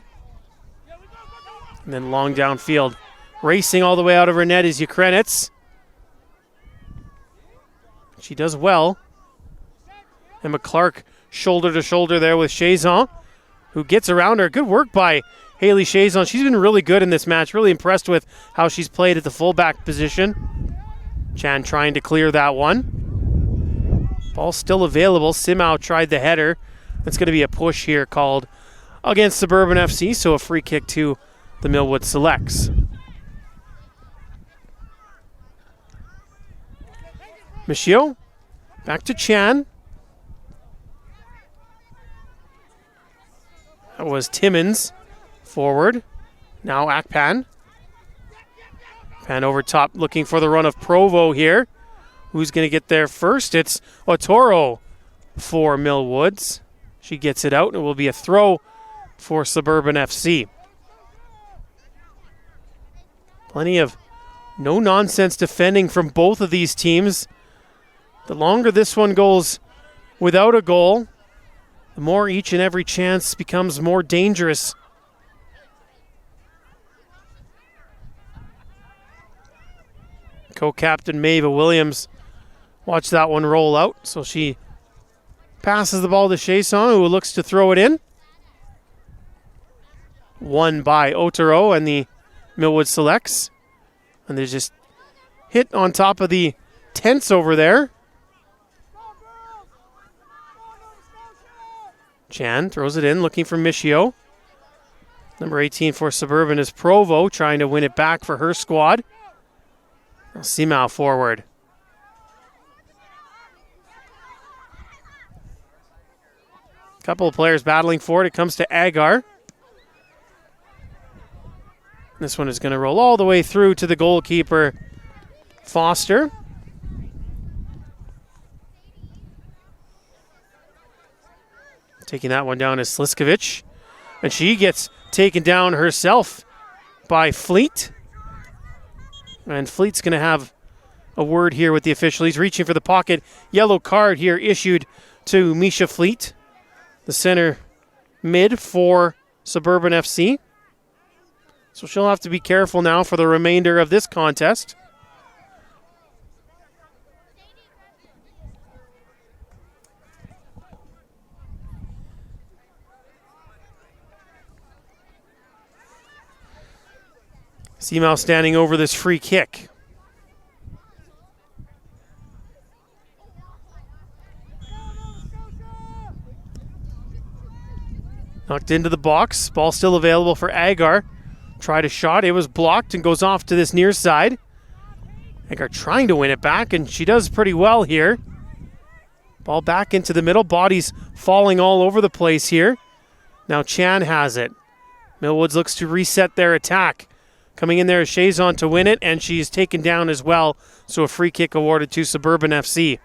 and then long downfield, racing all the way out of her net is Ukrenitz. She does well. Emma Clark shoulder to shoulder there with Chazon, who gets around her. Good work by Haley Chazon. She's been really good in this match. Really impressed with how she's played at the fullback position. Chan trying to clear that one. Ball still available. Simao tried the header. It's going to be a push here called against Suburban FC, so a free kick to the Millwood Selects. Michio, back to Chan. That was Timmins forward. Now Akpan. Pan over top looking for the run of Provo here. Who's going to get there first? It's Otoro for Millwoods. She gets it out, and it will be a throw for Suburban FC. Plenty of no-nonsense defending from both of these teams. The longer this one goes without a goal, the more each and every chance becomes more dangerous. Co-captain Maeva Williams watched that one roll out, so she passes the ball to Chazon, who looks to throw it in. Won by Otero and the Millwood Selects. And they just hit on top of the tents over there. Chan throws it in, looking for Michio. Number 18 for Suburban is Provo, trying to win it back for her squad. Simao forward. Couple of players battling for it. It comes to Agar. This one is going to roll all the way through to the goalkeeper, Foster. Taking that one down is Sliskovic. And she gets taken down herself by Fleet. And Fleet's going to have a word here with the official. He's reaching for the pocket. Yellow card here issued to Misha Fleet, the center mid for Suburban FC. So she'll have to be careful now for the remainder of this contest. Simao standing over this free kick. Knocked into the box. Ball still available for Agar. Tried a shot. It was blocked and goes off to this near side. Agar trying to win it back, and she does pretty well here. Ball back into the middle. Bodies falling all over the place here. Now Chan has it. Millwoods looks to reset their attack. Coming in there is Chazon to win it, and she's taken down as well. So a free kick awarded to Suburban FC.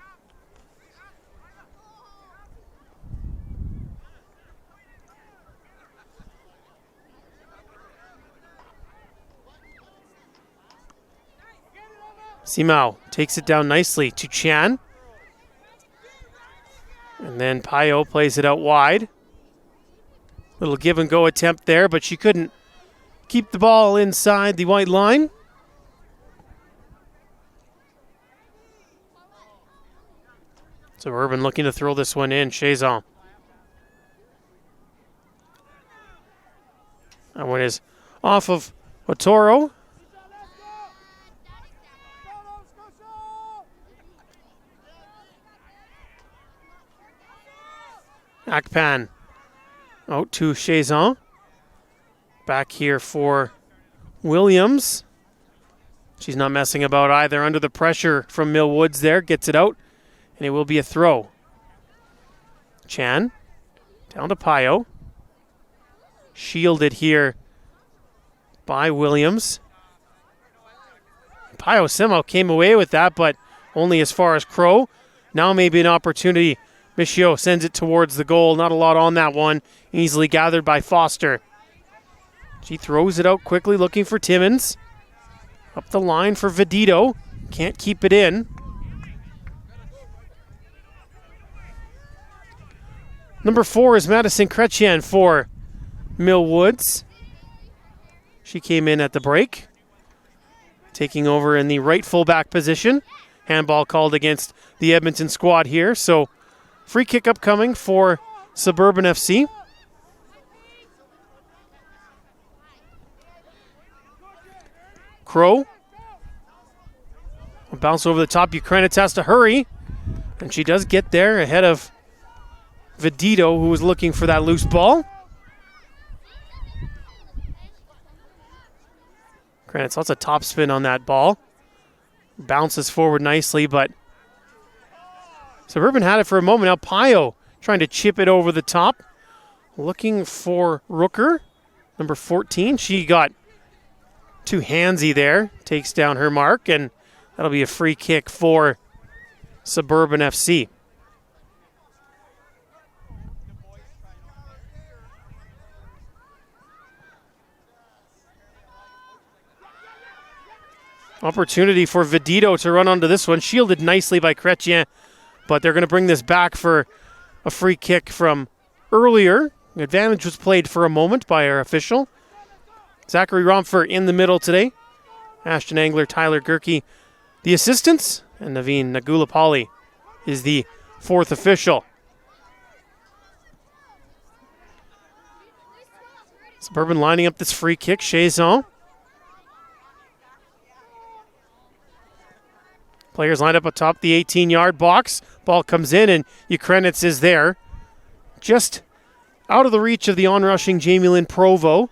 Simao takes it down nicely to Chan. And then Payo plays it out wide. Little give and go attempt there, but she couldn't keep the ball inside the white line. Suburban looking to throw this one in. Chazon. That one is off of Otoro. Akpan out to Chazon. Back here for Williams. She's not messing about either. Under the pressure from Millwoods there. Gets it out. And it will be a throw. Chan. Down to Payo. Shielded here by Williams. Payo somehow came away with that, but only as far as Crow. Now maybe an opportunity. Michio sends it towards the goal. Not a lot on that one. Easily gathered by Foster. She throws it out quickly, looking for Timmins. Up the line for Vedito. Can't keep it in. Number 4 is Madison Chrétien for Millwoods. She came in at the break. Taking over in the right fullback position. Handball called against the Edmonton squad here. So free kick upcoming for Suburban FC. Crow. A bounce over the top. Ukrenitz has to hurry. And she does get there ahead of Vedito, who was looking for that loose ball. Ukrenitz, lots of top spin on that ball. Bounces forward nicely, but Suburban had it for a moment. Now Payo trying to chip it over the top. Looking for Rooker, number 14. She got too handsy there. Takes down her mark, and that'll be a free kick for Suburban FC. Opportunity for Vedito to run onto this one. Shielded nicely by Chrétien, but they're going to bring this back for a free kick from earlier. The advantage was played for a moment by our official. Zachary Romfer in the middle today. Ashton Angler, Tyler Gerke, the assistants, and Naveen Nagulapalli is the fourth official. Suburban lining up this free kick. Chazon. Players lined up atop the 18-yard box. Ball comes in, and Ukrenitz is there. Just out of the reach of the onrushing Jamie Lynn Provo.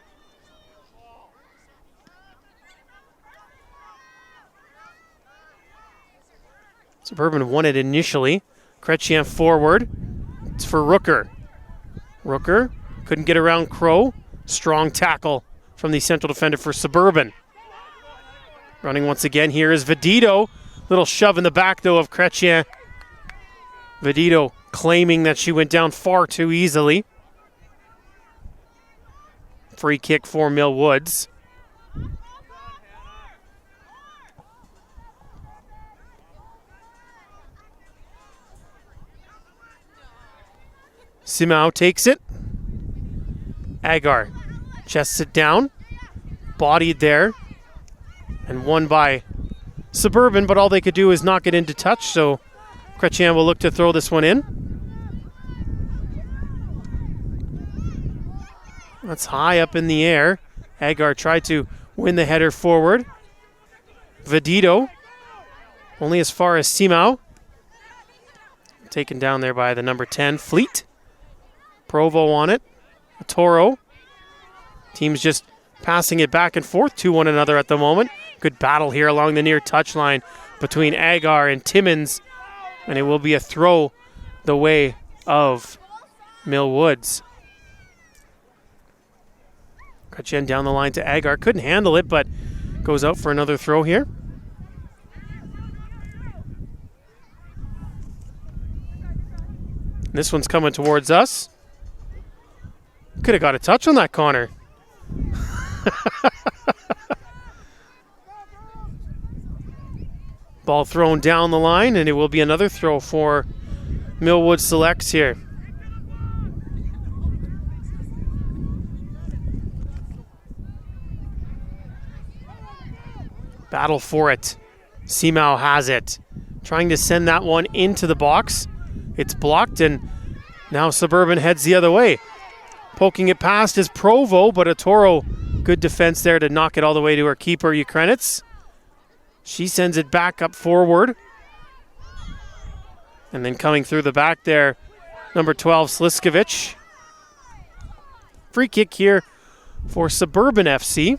Suburban won it initially. Chrétien forward. It's for Rooker. Rooker couldn't get around Crow. Strong tackle from the central defender for Suburban. Running once again here is Vedito. Little shove in the back, though, of Chrétien. Vedito claiming that she went down far too easily. Free kick for Mill Woods. Simao takes it. Agar chests it down. Bodied there. And won by Suburban, but all they could do is knock it into touch, so Chrétien will look to throw this one in. That's high up in the air. Agar tried to win the header forward. Vedito only as far as Simao. Taken down there by the number 10, Fleet. Provo on it. Toro. Teams just passing it back and forth to one another at the moment. Good battle here along the near touchline between Agar and Timmins. And it will be a throw the way of Mill Woods. Chrétien down the line to Agar. Couldn't handle it, but goes out for another throw here. This one's coming towards us. Could have got a touch on that, Connor. Ball thrown down the line, and it will be another throw for Millwood Selects here. Battle for it. Simao has it. Trying to send that one into the box. It's blocked, and now Suburban heads the other way. Poking it past is Provo, but a Toro, good defense there to knock it all the way to her keeper, Ukrenitz. She sends it back up forward. And then coming through the back there, number 12, Sliskovic. Free kick here for Suburban FC.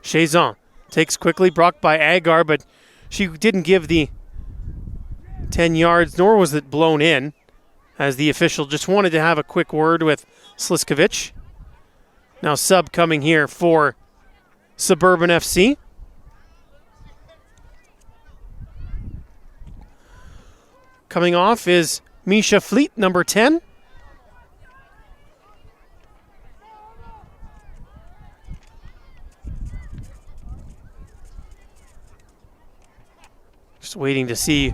Chazon takes quickly, blocked by Agar, but she didn't give the 10 yards, nor was it blown in, as the official just wanted to have a quick word with Sliskovic. Now sub coming here for Suburban FC. Coming off is Misha Fleet, number 10. Just waiting to see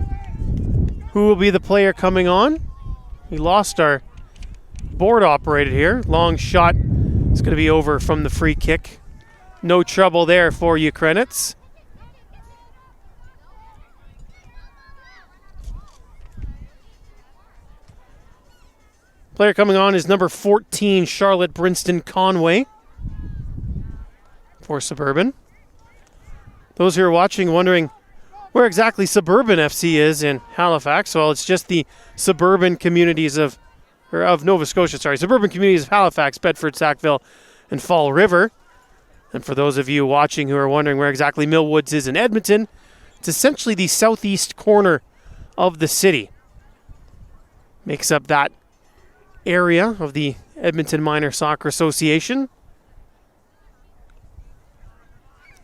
who will be the player coming on. We lost our board operator here. Long shot. It's going to be over from the free kick. No trouble there for Ukrenitz. Player coming on is number 14, Charlotte Brinston Conway for Suburban. Those who are watching wondering where exactly Suburban FC is in Halifax. Well, it's just the suburban communities of Nova Scotia, suburban communities of Halifax, Bedford, Sackville, and Fall River. And for those of you watching who are wondering where exactly Mill Woods is in Edmonton, it's essentially the southeast corner of the city. Makes up that area of the Edmonton Minor Soccer Association.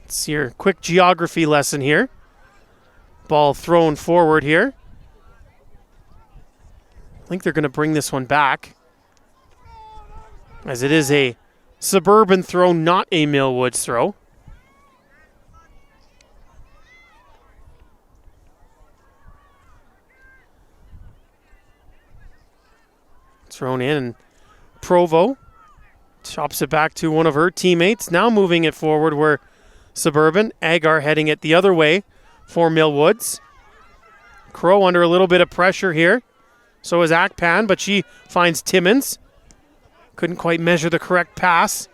It's your quick geography lesson here. Ball thrown forward here. I think they're going to bring this one back, as it is a Suburban throw, not a Mill Woods throw. Thrown in, and Provo chops it back to one of her teammates. Now moving it forward where Suburban, Agar heading it the other way for Mill Woods. Crow under a little bit of pressure here. So is Akpan, but she finds Timmins. Couldn't quite measure the correct pass.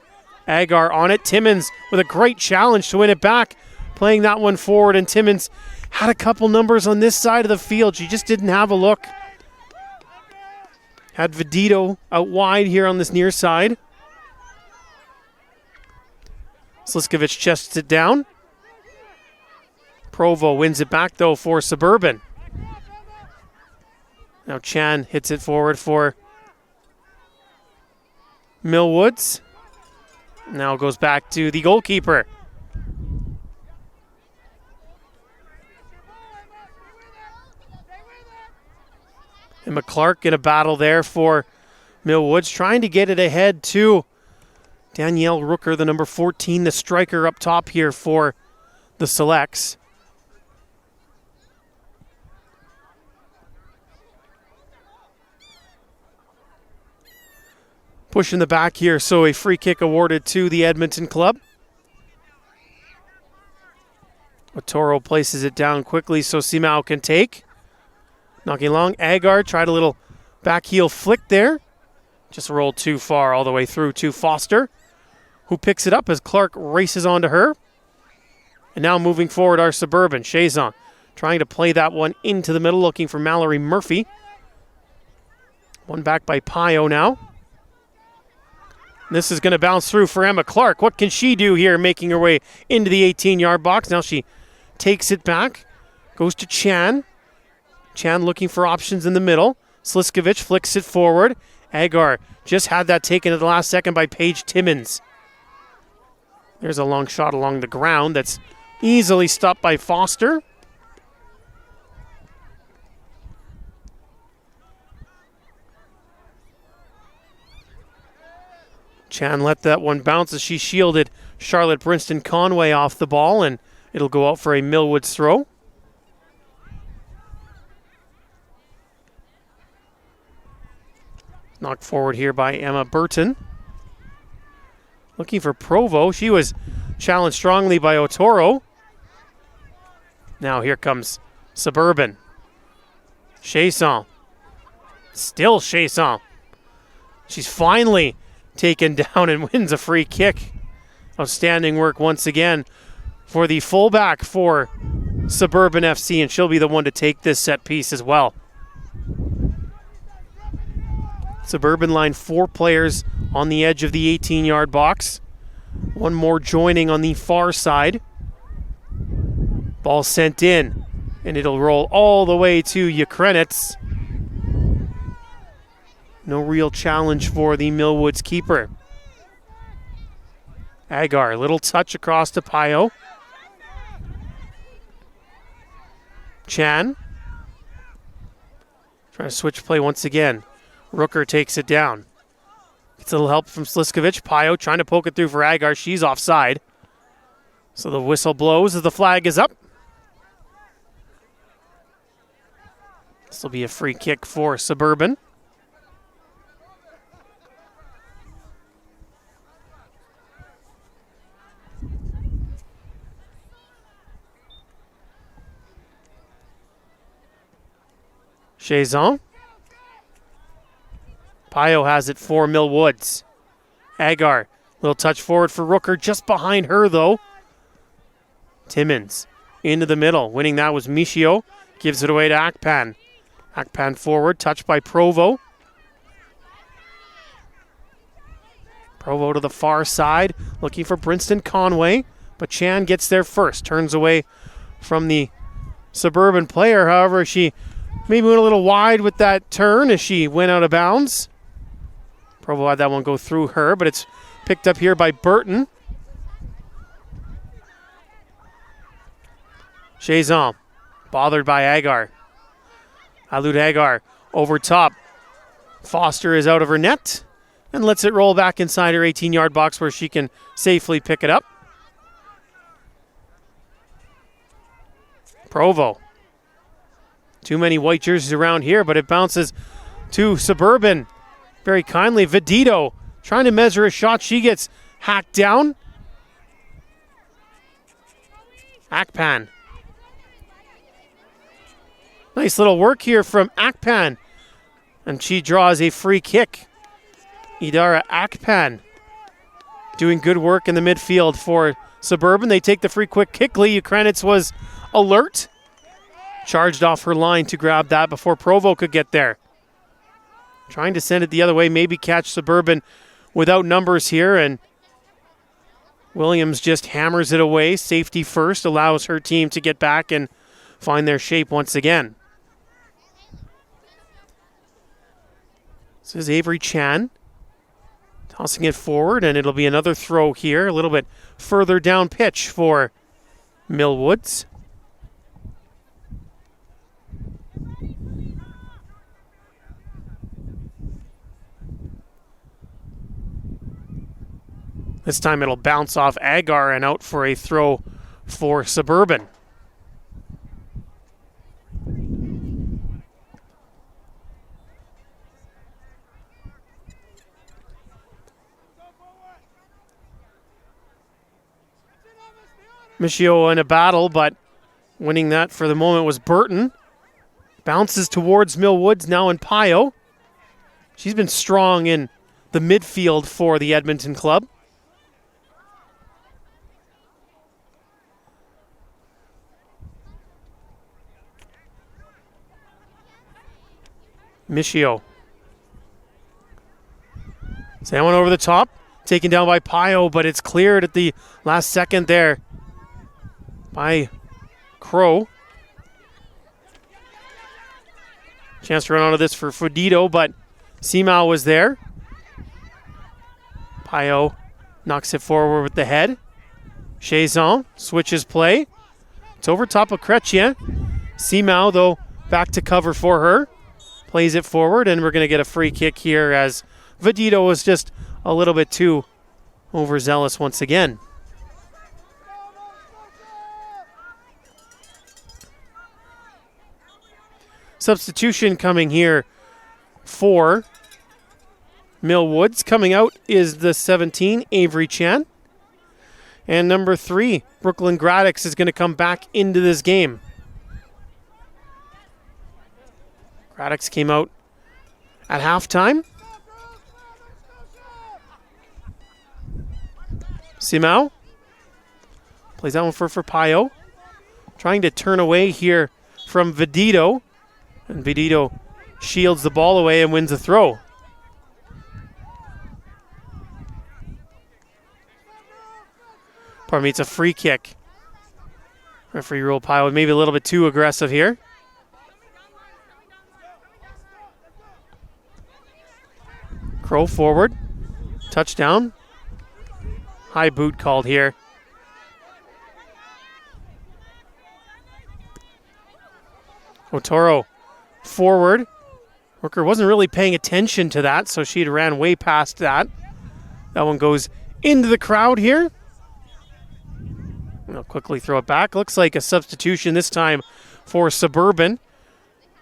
Agar on it. Timmins with a great challenge to win it back. Playing that one forward, and Timmins had a couple numbers on this side of the field. She just didn't have a look. Had Vedito out wide here on this near side. Sliskovic chests it down. Provo wins it back, though, for Suburban. Now Chan hits it forward for Millwoods. Now goes back to the goalkeeper. And McClark in a battle there for Millwoods, trying to get it ahead to Danielle Rooker, the number 14, the striker up top here for the Selects. Push in the back here, so a free kick awarded to the Edmonton club. Otoro places it down quickly so Simao can take. Knocking along, Agar tried a little back heel flick there. Just rolled too far all the way through to Foster, who picks it up as Clark races onto her. And now moving forward are Suburban. Chazon trying to play that one into the middle, looking for Mallory Murphy. One back by Pio now. This is going to bounce through for Emma Clark. What can she do here, making her way into the 18-yard box? Now she takes it back, goes to Chan. Chan looking for options in the middle. Sliskovic flicks it forward. Agar just had that taken at the last second by Paige Timmins. There's a long shot along the ground that's easily stopped by Foster. Chan let that one bounce as she shielded Charlotte Brinston Conway off the ball, and it'll go out for a Millwoods throw. Knocked forward here by Emma Burton. Looking for Provo. She was challenged strongly by Otoro. Now here comes Suburban. Chasson. Still Chasson. She's finally taken down and wins a free kick. Outstanding work once again for the fullback for Suburban FC, and she'll be the one to take this set piece as well. Suburban line 4 players on the edge of the 18-yard box. One more joining on the far side. Ball sent in, and it'll roll all the way to Ukrenitz. No real challenge for the Millwoods keeper. Agar, little touch across to Pio. Chan. Trying to switch play once again. Rooker takes it down. Gets a little help from Sliskovic. Pio trying to poke it through for Agar. She's offside. So the whistle blows as the flag is up. This will be a free kick for Suburban. Chazon. Pio has it for Millwoods. Agar, little touch forward for Rooker, just behind her though. Timmins into the middle. Winning that was Michio. Gives it away to Akpan. Akpan forward, touched by Provo. Provo to the far side, looking for Brinston Conway, but Chan gets there first. Turns away from the Suburban player. However, she maybe went a little wide with that turn as she went out of bounds. Provo had that one go through her, but it's picked up here by Burton. Chazon, bothered by Agar. Alud Agar over top. Foster is out of her net and lets it roll back inside her 18-yard box where she can safely pick it up. Provo. Too many white jerseys around here, but it bounces to Suburban. Very kindly, Vedito trying to measure a shot. She gets hacked down. Akpan. Nice little work here from Akpan. And she draws a free kick. Idara Akpan doing good work in the midfield for Suburban. They take the free quick quickly. Ukrenitz was alert. Charged off her line to grab that before Provo could get there. Trying to send it the other way, maybe catch Suburban without numbers here, and Williams just hammers it away. Safety first, allows her team to get back and find their shape once again. This is Avery Chan tossing it forward, and it'll be another throw here, a little bit further down pitch for Millwoods. This time it'll bounce off Agar and out for a throw for Suburban. Michio in a battle, but winning that for the moment was Burton. Bounces towards Millwoods, now in Pio. She's been strong in the midfield for the Edmonton club. Michio. That one over the top, taken down by Pio, but it's cleared at the last second there by Crow. Chance to run onto this for Fudito, but Simao was there. Pio knocks it forward with the head. Chazon switches play. It's over top of Chrétien. Simao, though, back to cover for her. Plays it forward, and we're going to get a free kick here as Fudito was just a little bit too overzealous once again. Substitution coming here for Millwoods. Coming out is the 17, Avery Chan. And number 3, Brooklyn Gradix, is going to come back into this game. Gradix came out at halftime. Simao plays that one for Pio. Trying to turn away here from Vidito. And Vidito shields the ball away and wins the throw. Pardon me, it's a free kick. Referee rule Pio maybe a little bit too aggressive here. Crow forward. Touchdown. High boot called here. Otoro forward. Rooker wasn't really paying attention to that, so she ran way past that. That one goes into the crowd here. I'll quickly throw it back. Looks like a substitution this time for Suburban.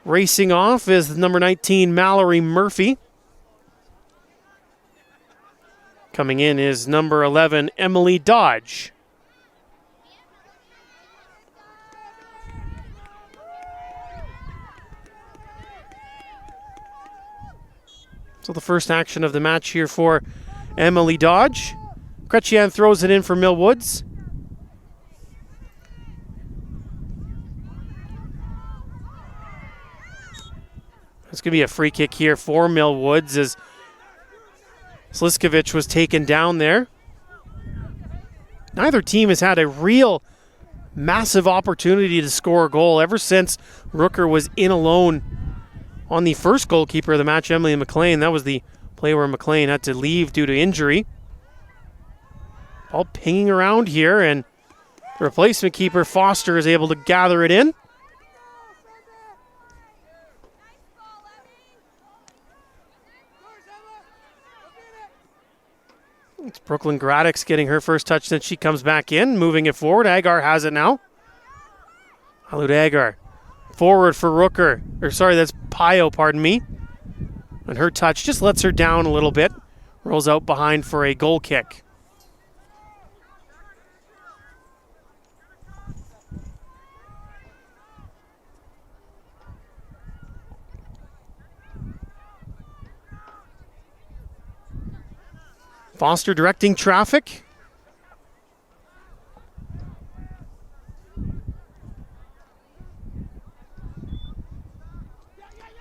Racing off is number 19, Mallory Murphy. Coming in is number 11, Emily Dodge. So the first action of the match here for Emily Dodge. Chrétien throws it in for Millwoods. It's going to be a free kick here for Millwoods as Sliskovic was taken down there. Neither team has had a real massive opportunity to score a goal ever since Rooker was in alone on the first goalkeeper of the match, Emily McLean. That was the play where McLean had to leave due to injury. Ball pinging around here, and the replacement keeper, Foster, is able to gather it in. It's Brooklyn Gradix getting her first touch since she comes back in, moving it forward. Agar has it now. Alud Agar. Forward for Rooker. That's Pio, pardon me. And her touch just lets her down a little bit. Rolls out behind for a goal kick. Foster directing traffic.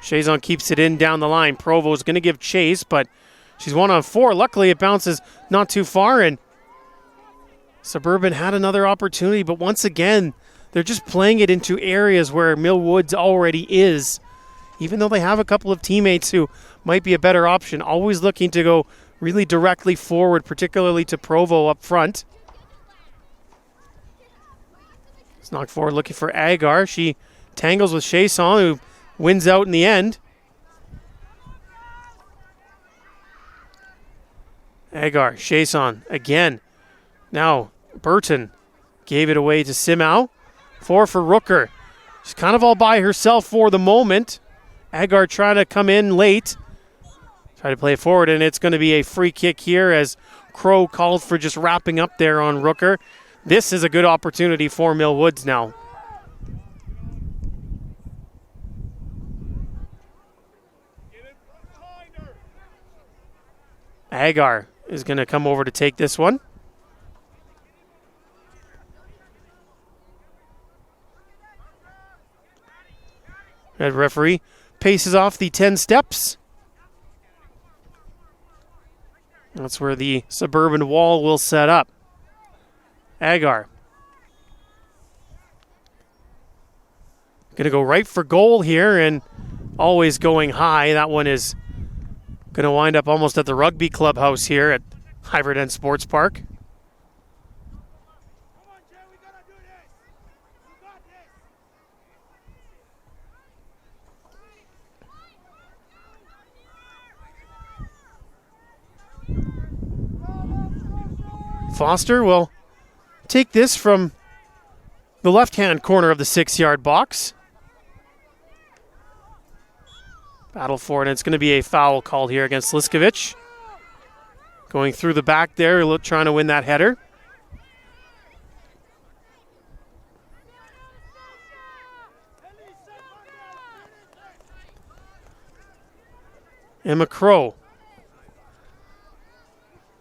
Chazon keeps it in down the line. Provo's going to give chase, but she's 1-on-4. Luckily, it bounces not too far, and Suburban had another opportunity, but once again, they're just playing it into areas where Millwoods already is. Even though they have a couple of teammates who might be a better option, always looking to go really directly forward, particularly to Provo up front. It's knocked forward looking for Agar. She tangles with Chason, who wins out in the end. Agar, Chason again. Now Burton gave it away to Simau. 4 for Rooker. She's kind of all by herself for the moment. Agar trying to come in late. Try to play it forward, and it's going to be a free kick here as Crow called for just wrapping up there on Rooker. This is a good opportunity for Millwoods now. Agar is going to come over to take this one. Red referee paces off the 10 steps. That's where the Suburban wall will set up. Agar. Going to go right for goal here and always going high. That one is going to wind up almost at the rugby clubhouse here at Iverton Sports Park. Foster will take this from the left-hand corner of the 6-yard box. Battle for it, and it's going to be a foul called here against Liskovic. Going through the back there, trying to win that header. Emma Crow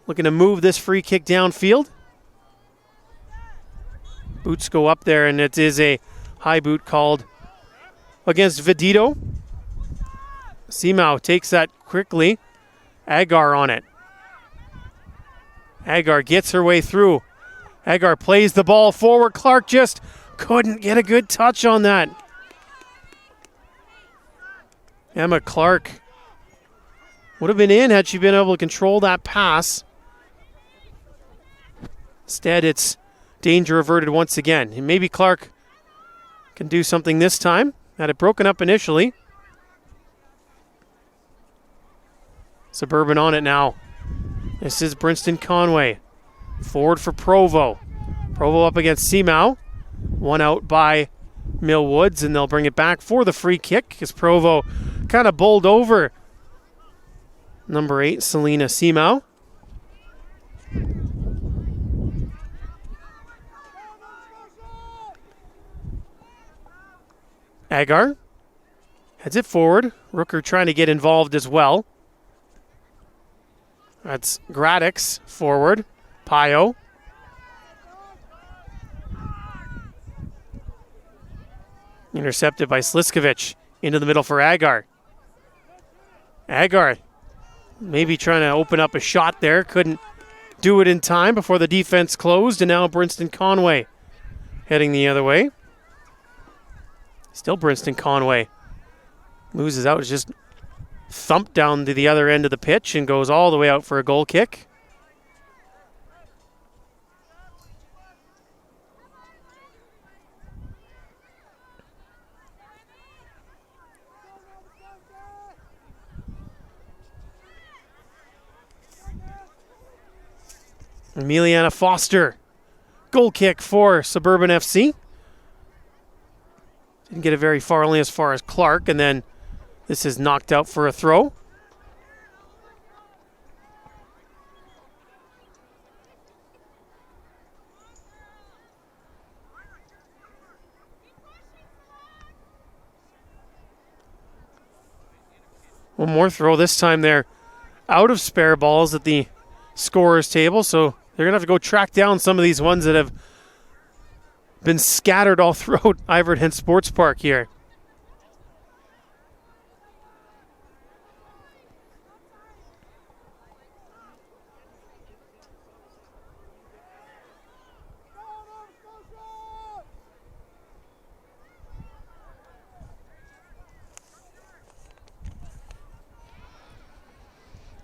looking to move this free kick downfield. Boots go up there, and it is a high boot called against Vedito. Simau takes that quickly. Agar on it. Agar gets her way through. Agar plays the ball forward. Clark just couldn't get a good touch on that. Emma Clark would have been in had she been able to control that pass. Instead, it's danger averted once again. And maybe Clark can do something this time. Had it broken up initially. Suburban on it now. This is Brinston Conway. Forward for Provo. Provo up against Simau. One out by Millwoods, and they'll bring it back for the free kick as Provo kind of bowled over number 8, Selena Simau. Agar heads it forward. Rooker trying to get involved as well. That's Gradix forward. Pio. Intercepted by Sliskovic. Into the middle for Agar. Agar maybe trying to open up a shot there. Couldn't do it in time before the defense closed. And now Brinston Conway heading the other way. Still Brinston Conway loses out. It's just thumped down to the other end of the pitch and goes all the way out for a goal kick. Emiliana Foster, goal kick for Suburban FC. Didn't get it very far, only as far as Clark, and then this is knocked out for a throw. One more throw. This time they're out of spare balls at the scorer's table, so they're going to have to go track down some of these ones that have been scattered all throughout Iverton Sports Park here.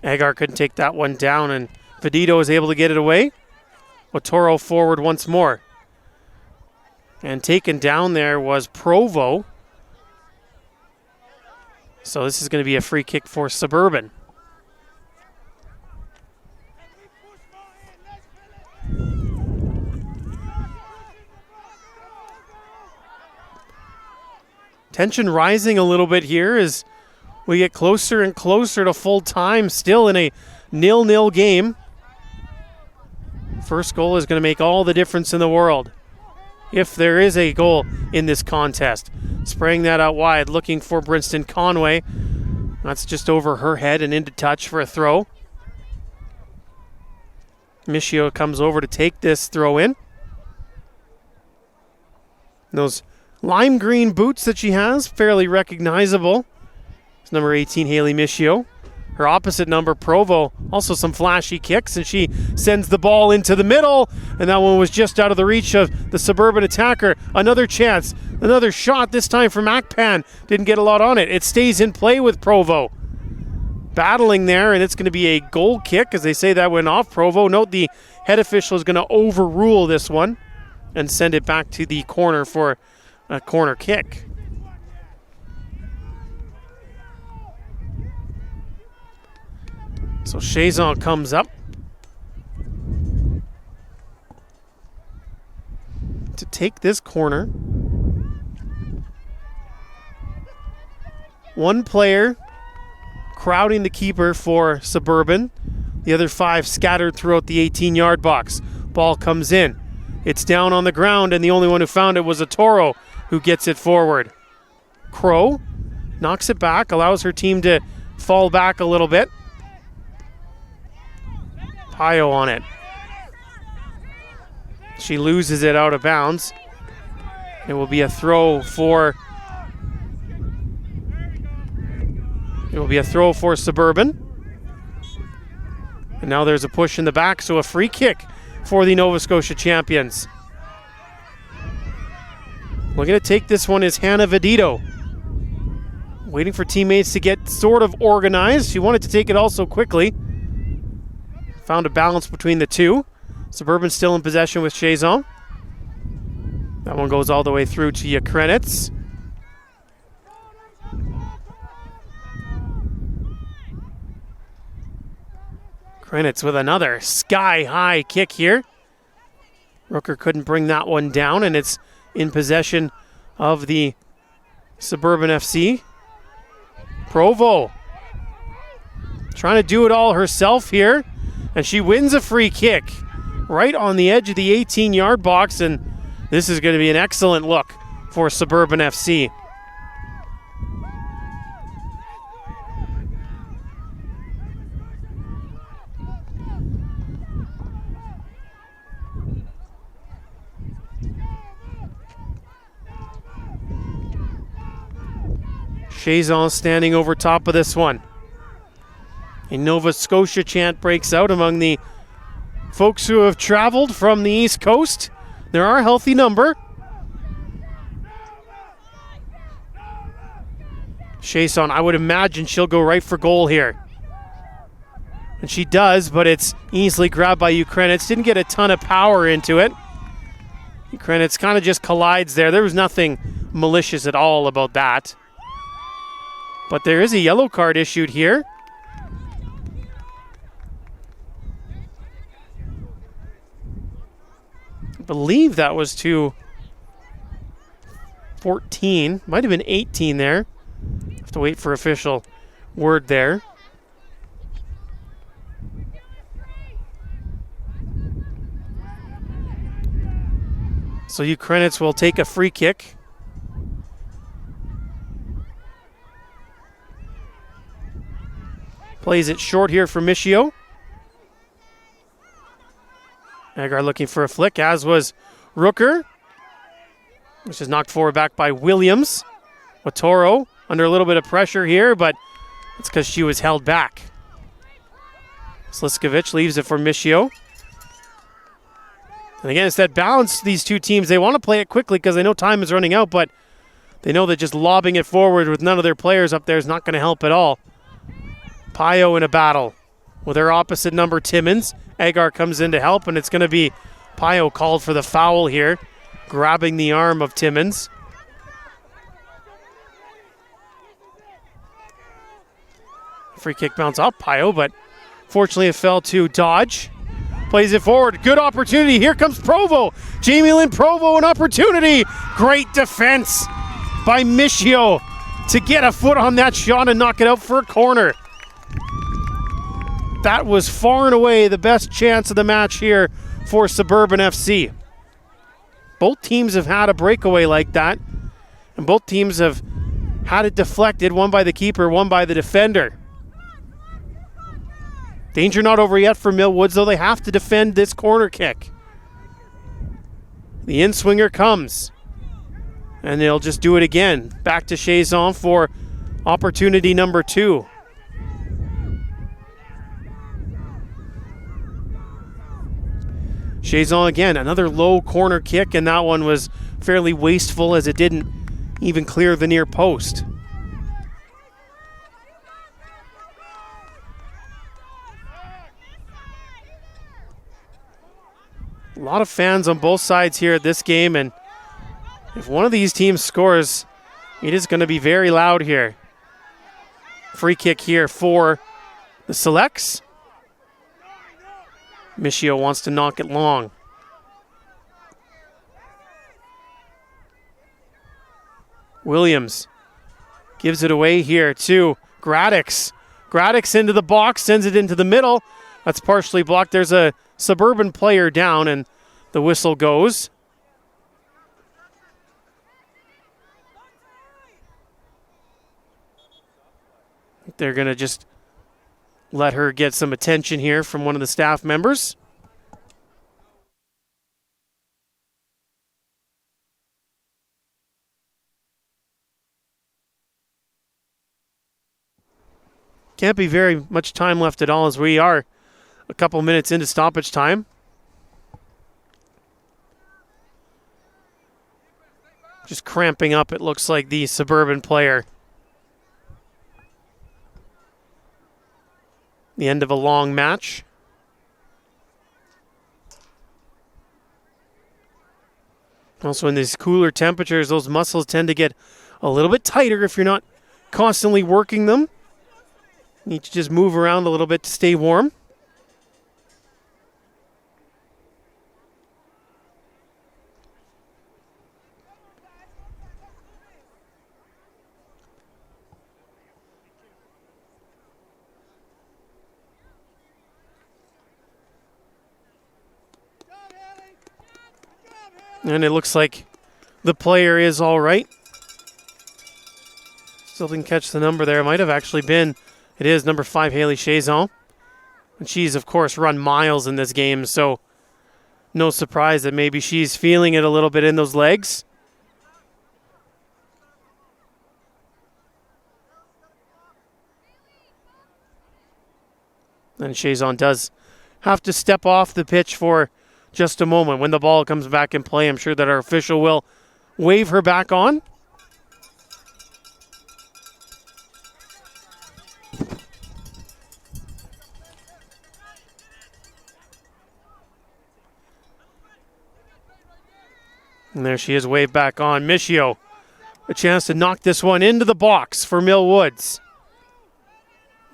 Agar couldn't take that one down, and Vedito is able to get it away. Otoro forward once more. And taken down there was Provo. So this is going to be a free kick for Suburban. Tension rising a little bit here as we get closer and closer to full time, still in a 0-0 game. First goal is going to make all the difference in the world, if there is a goal in this contest. Spraying that out wide, looking for Brinston Conway. That's just over her head and into touch for a throw. Michio comes over to take this throw in. Those lime green boots that she has, fairly recognizable. It's number 18, Haley Michio. Her opposite number, Provo, also some flashy kicks, and she sends the ball into the middle, and that one was just out of the reach of the Suburban attacker. Another chance, another shot, this time from Akpan. Didn't get a lot on it. It stays in play with Provo. Battling there, and it's going to be a goal kick, as they say that went off. Provo, note the head official is going to overrule this one and send it back to the corner for a corner kick. So Chazon comes up to take this corner. One player crowding the keeper for Suburban. The other 5 scattered throughout the 18-yard box. Ball comes in. It's down on the ground, and the only one who found it was a Toro, who gets it forward. Crow knocks it back, allows her team to fall back a little bit. Pio on it. She loses it out of bounds. It will be a throw for Suburban. And now there's a push in the back, so a free kick for the Nova Scotia champions. Looking to take this one is Hannah Vedito. Waiting for teammates to get sort of organized. She wanted to take it also quickly. Found a balance between the two. Suburban still in possession with Chazon. That one goes all the way through to Ukrenitz. Ukrenitz with another sky-high kick here. Rooker couldn't bring that one down, and it's in possession of the Suburban FC. Provo trying to do it all herself here. And she wins a free kick right on the edge of the 18-yard box, and this is going to be an excellent look for Suburban FC. Chazon standing over top of this one. A Nova Scotia chant breaks out among the folks who have traveled from the East Coast. There are a healthy number. Chazon, I would imagine she'll go right for goal here. And she does, but it's easily grabbed by Ukrenitz. Didn't get a ton of power into it. Ukrenitz kind of just collides there. There was nothing malicious at all about that. But there is a yellow card issued here. I believe that was to 14. Might have been 18 there. Have to wait for official word there. So Ukrenitz will take a free kick. Plays it short here for Michio. Agar looking for a flick, as was Rooker. Which is knocked forward back by Williams. Otoro under a little bit of pressure here, but it's because she was held back. Sliskovic leaves it for Michio. And again, it's that balance, these two teams. They want to play it quickly because they know time is running out, but they know that just lobbing it forward with none of their players up there is not going to help at all. Pio in a battle. with their opposite number, Timmins. Agar comes in to help, and it's going to be Pio called for the foul here, grabbing the arm of Timmins. Free kick bounce up Pio, but fortunately it fell to Dodge. Plays it forward. Good opportunity. Here comes Provo. Jamie Lynn Provo, an opportunity. Great defense by Michio to get a foot on that shot and knock it out for a corner. That was far and away the best chance of the match here for Suburban FC. Both teams have had a breakaway like that, and both teams have had it deflected, one by the keeper, one by the defender. Danger not over yet for Millwoods, though they have to defend this corner kick. The in-swinger comes, and they'll just do it again. Back to Chazon for opportunity number 2. Chazon again, another low corner kick, and that one was fairly wasteful as it didn't even clear the near post. A lot of fans on both sides here at this game, and if one of these teams scores, it is going to be very loud here. Free kick here for the Selects. Michio wants to knock it long. Williams gives it away here to Gradix. Gradix into the box, sends it into the middle. That's partially blocked. There's a Suburban player down, and the whistle goes. They're going to just let her get some attention here from one of the staff members. Can't be very much time left at all as we are a couple minutes into stoppage time. Just cramping up, it looks like, the Suburban player. The end of a long match. Also in these cooler temperatures, those muscles tend to get a little bit tighter if you're not constantly working them. You need to just move around a little bit to stay warm. And it looks like the player is all right. Still didn't catch the number there. It might have actually been, it is number 5, Haley Chazon. And she's, of course, run miles in this game, so no surprise that maybe she's feeling it a little bit in those legs. And Chazon does have to step off the pitch for just a moment. When the ball comes back in play, I'm sure that our official will wave her back on. And there she is, waved back on. Michio, a chance to knock this one into the box for Millwoods.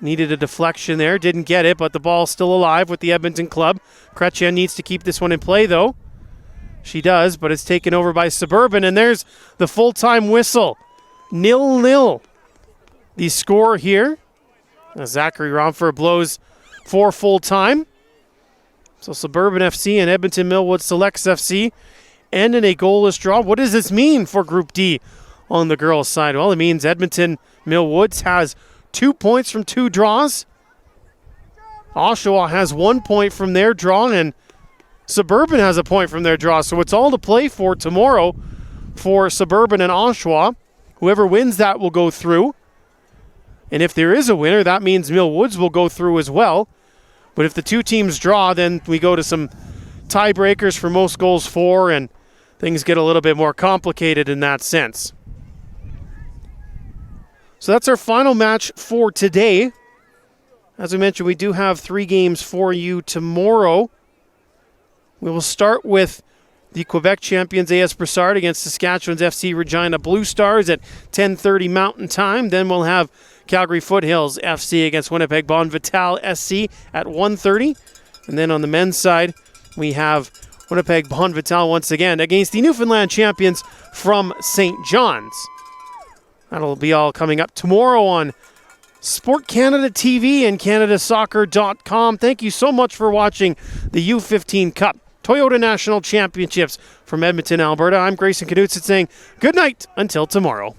Needed a deflection there, didn't get it, but the ball's still alive with the Edmonton club. Kretchen needs to keep this one in play, though. She does, but it's taken over by Suburban, and there's the full-time whistle. 0-0. The score here. Zachary Romfer blows for full-time. So Suburban FC and Edmonton Millwood Selects FC end in a goalless draw. What does this mean for Group D on the girls' side? Well, it means Edmonton Millwoods has 2 points from 2 draws. Oshawa has 1 point from their draw, and Suburban has a point from their draw. So it's all to play for tomorrow for Suburban and Oshawa. Whoever wins that will go through. And if there is a winner, that means Millwoods will go through as well. But if the two teams draw, then we go to some tiebreakers for most goals for, and things get a little bit more complicated in that sense. So that's our final match for today. As we mentioned, we do have 3 games for you tomorrow. We will start with the Quebec champions AS Broussard against Saskatchewan's FC Regina Blue Stars at 10:30 Mountain Time. Then we'll have Calgary Foothills FC against Winnipeg Bon Vital SC at 1:30. And then on the men's side, we have Winnipeg Bon Vital once again against the Newfoundland champions from St. John's. That'll be all coming up tomorrow on Sport Canada TV and CanadaSoccer.com. Thank you so much for watching the U15 Cup Toyota National Championships from Edmonton, Alberta. I'm Grayson Knutson saying good night until tomorrow.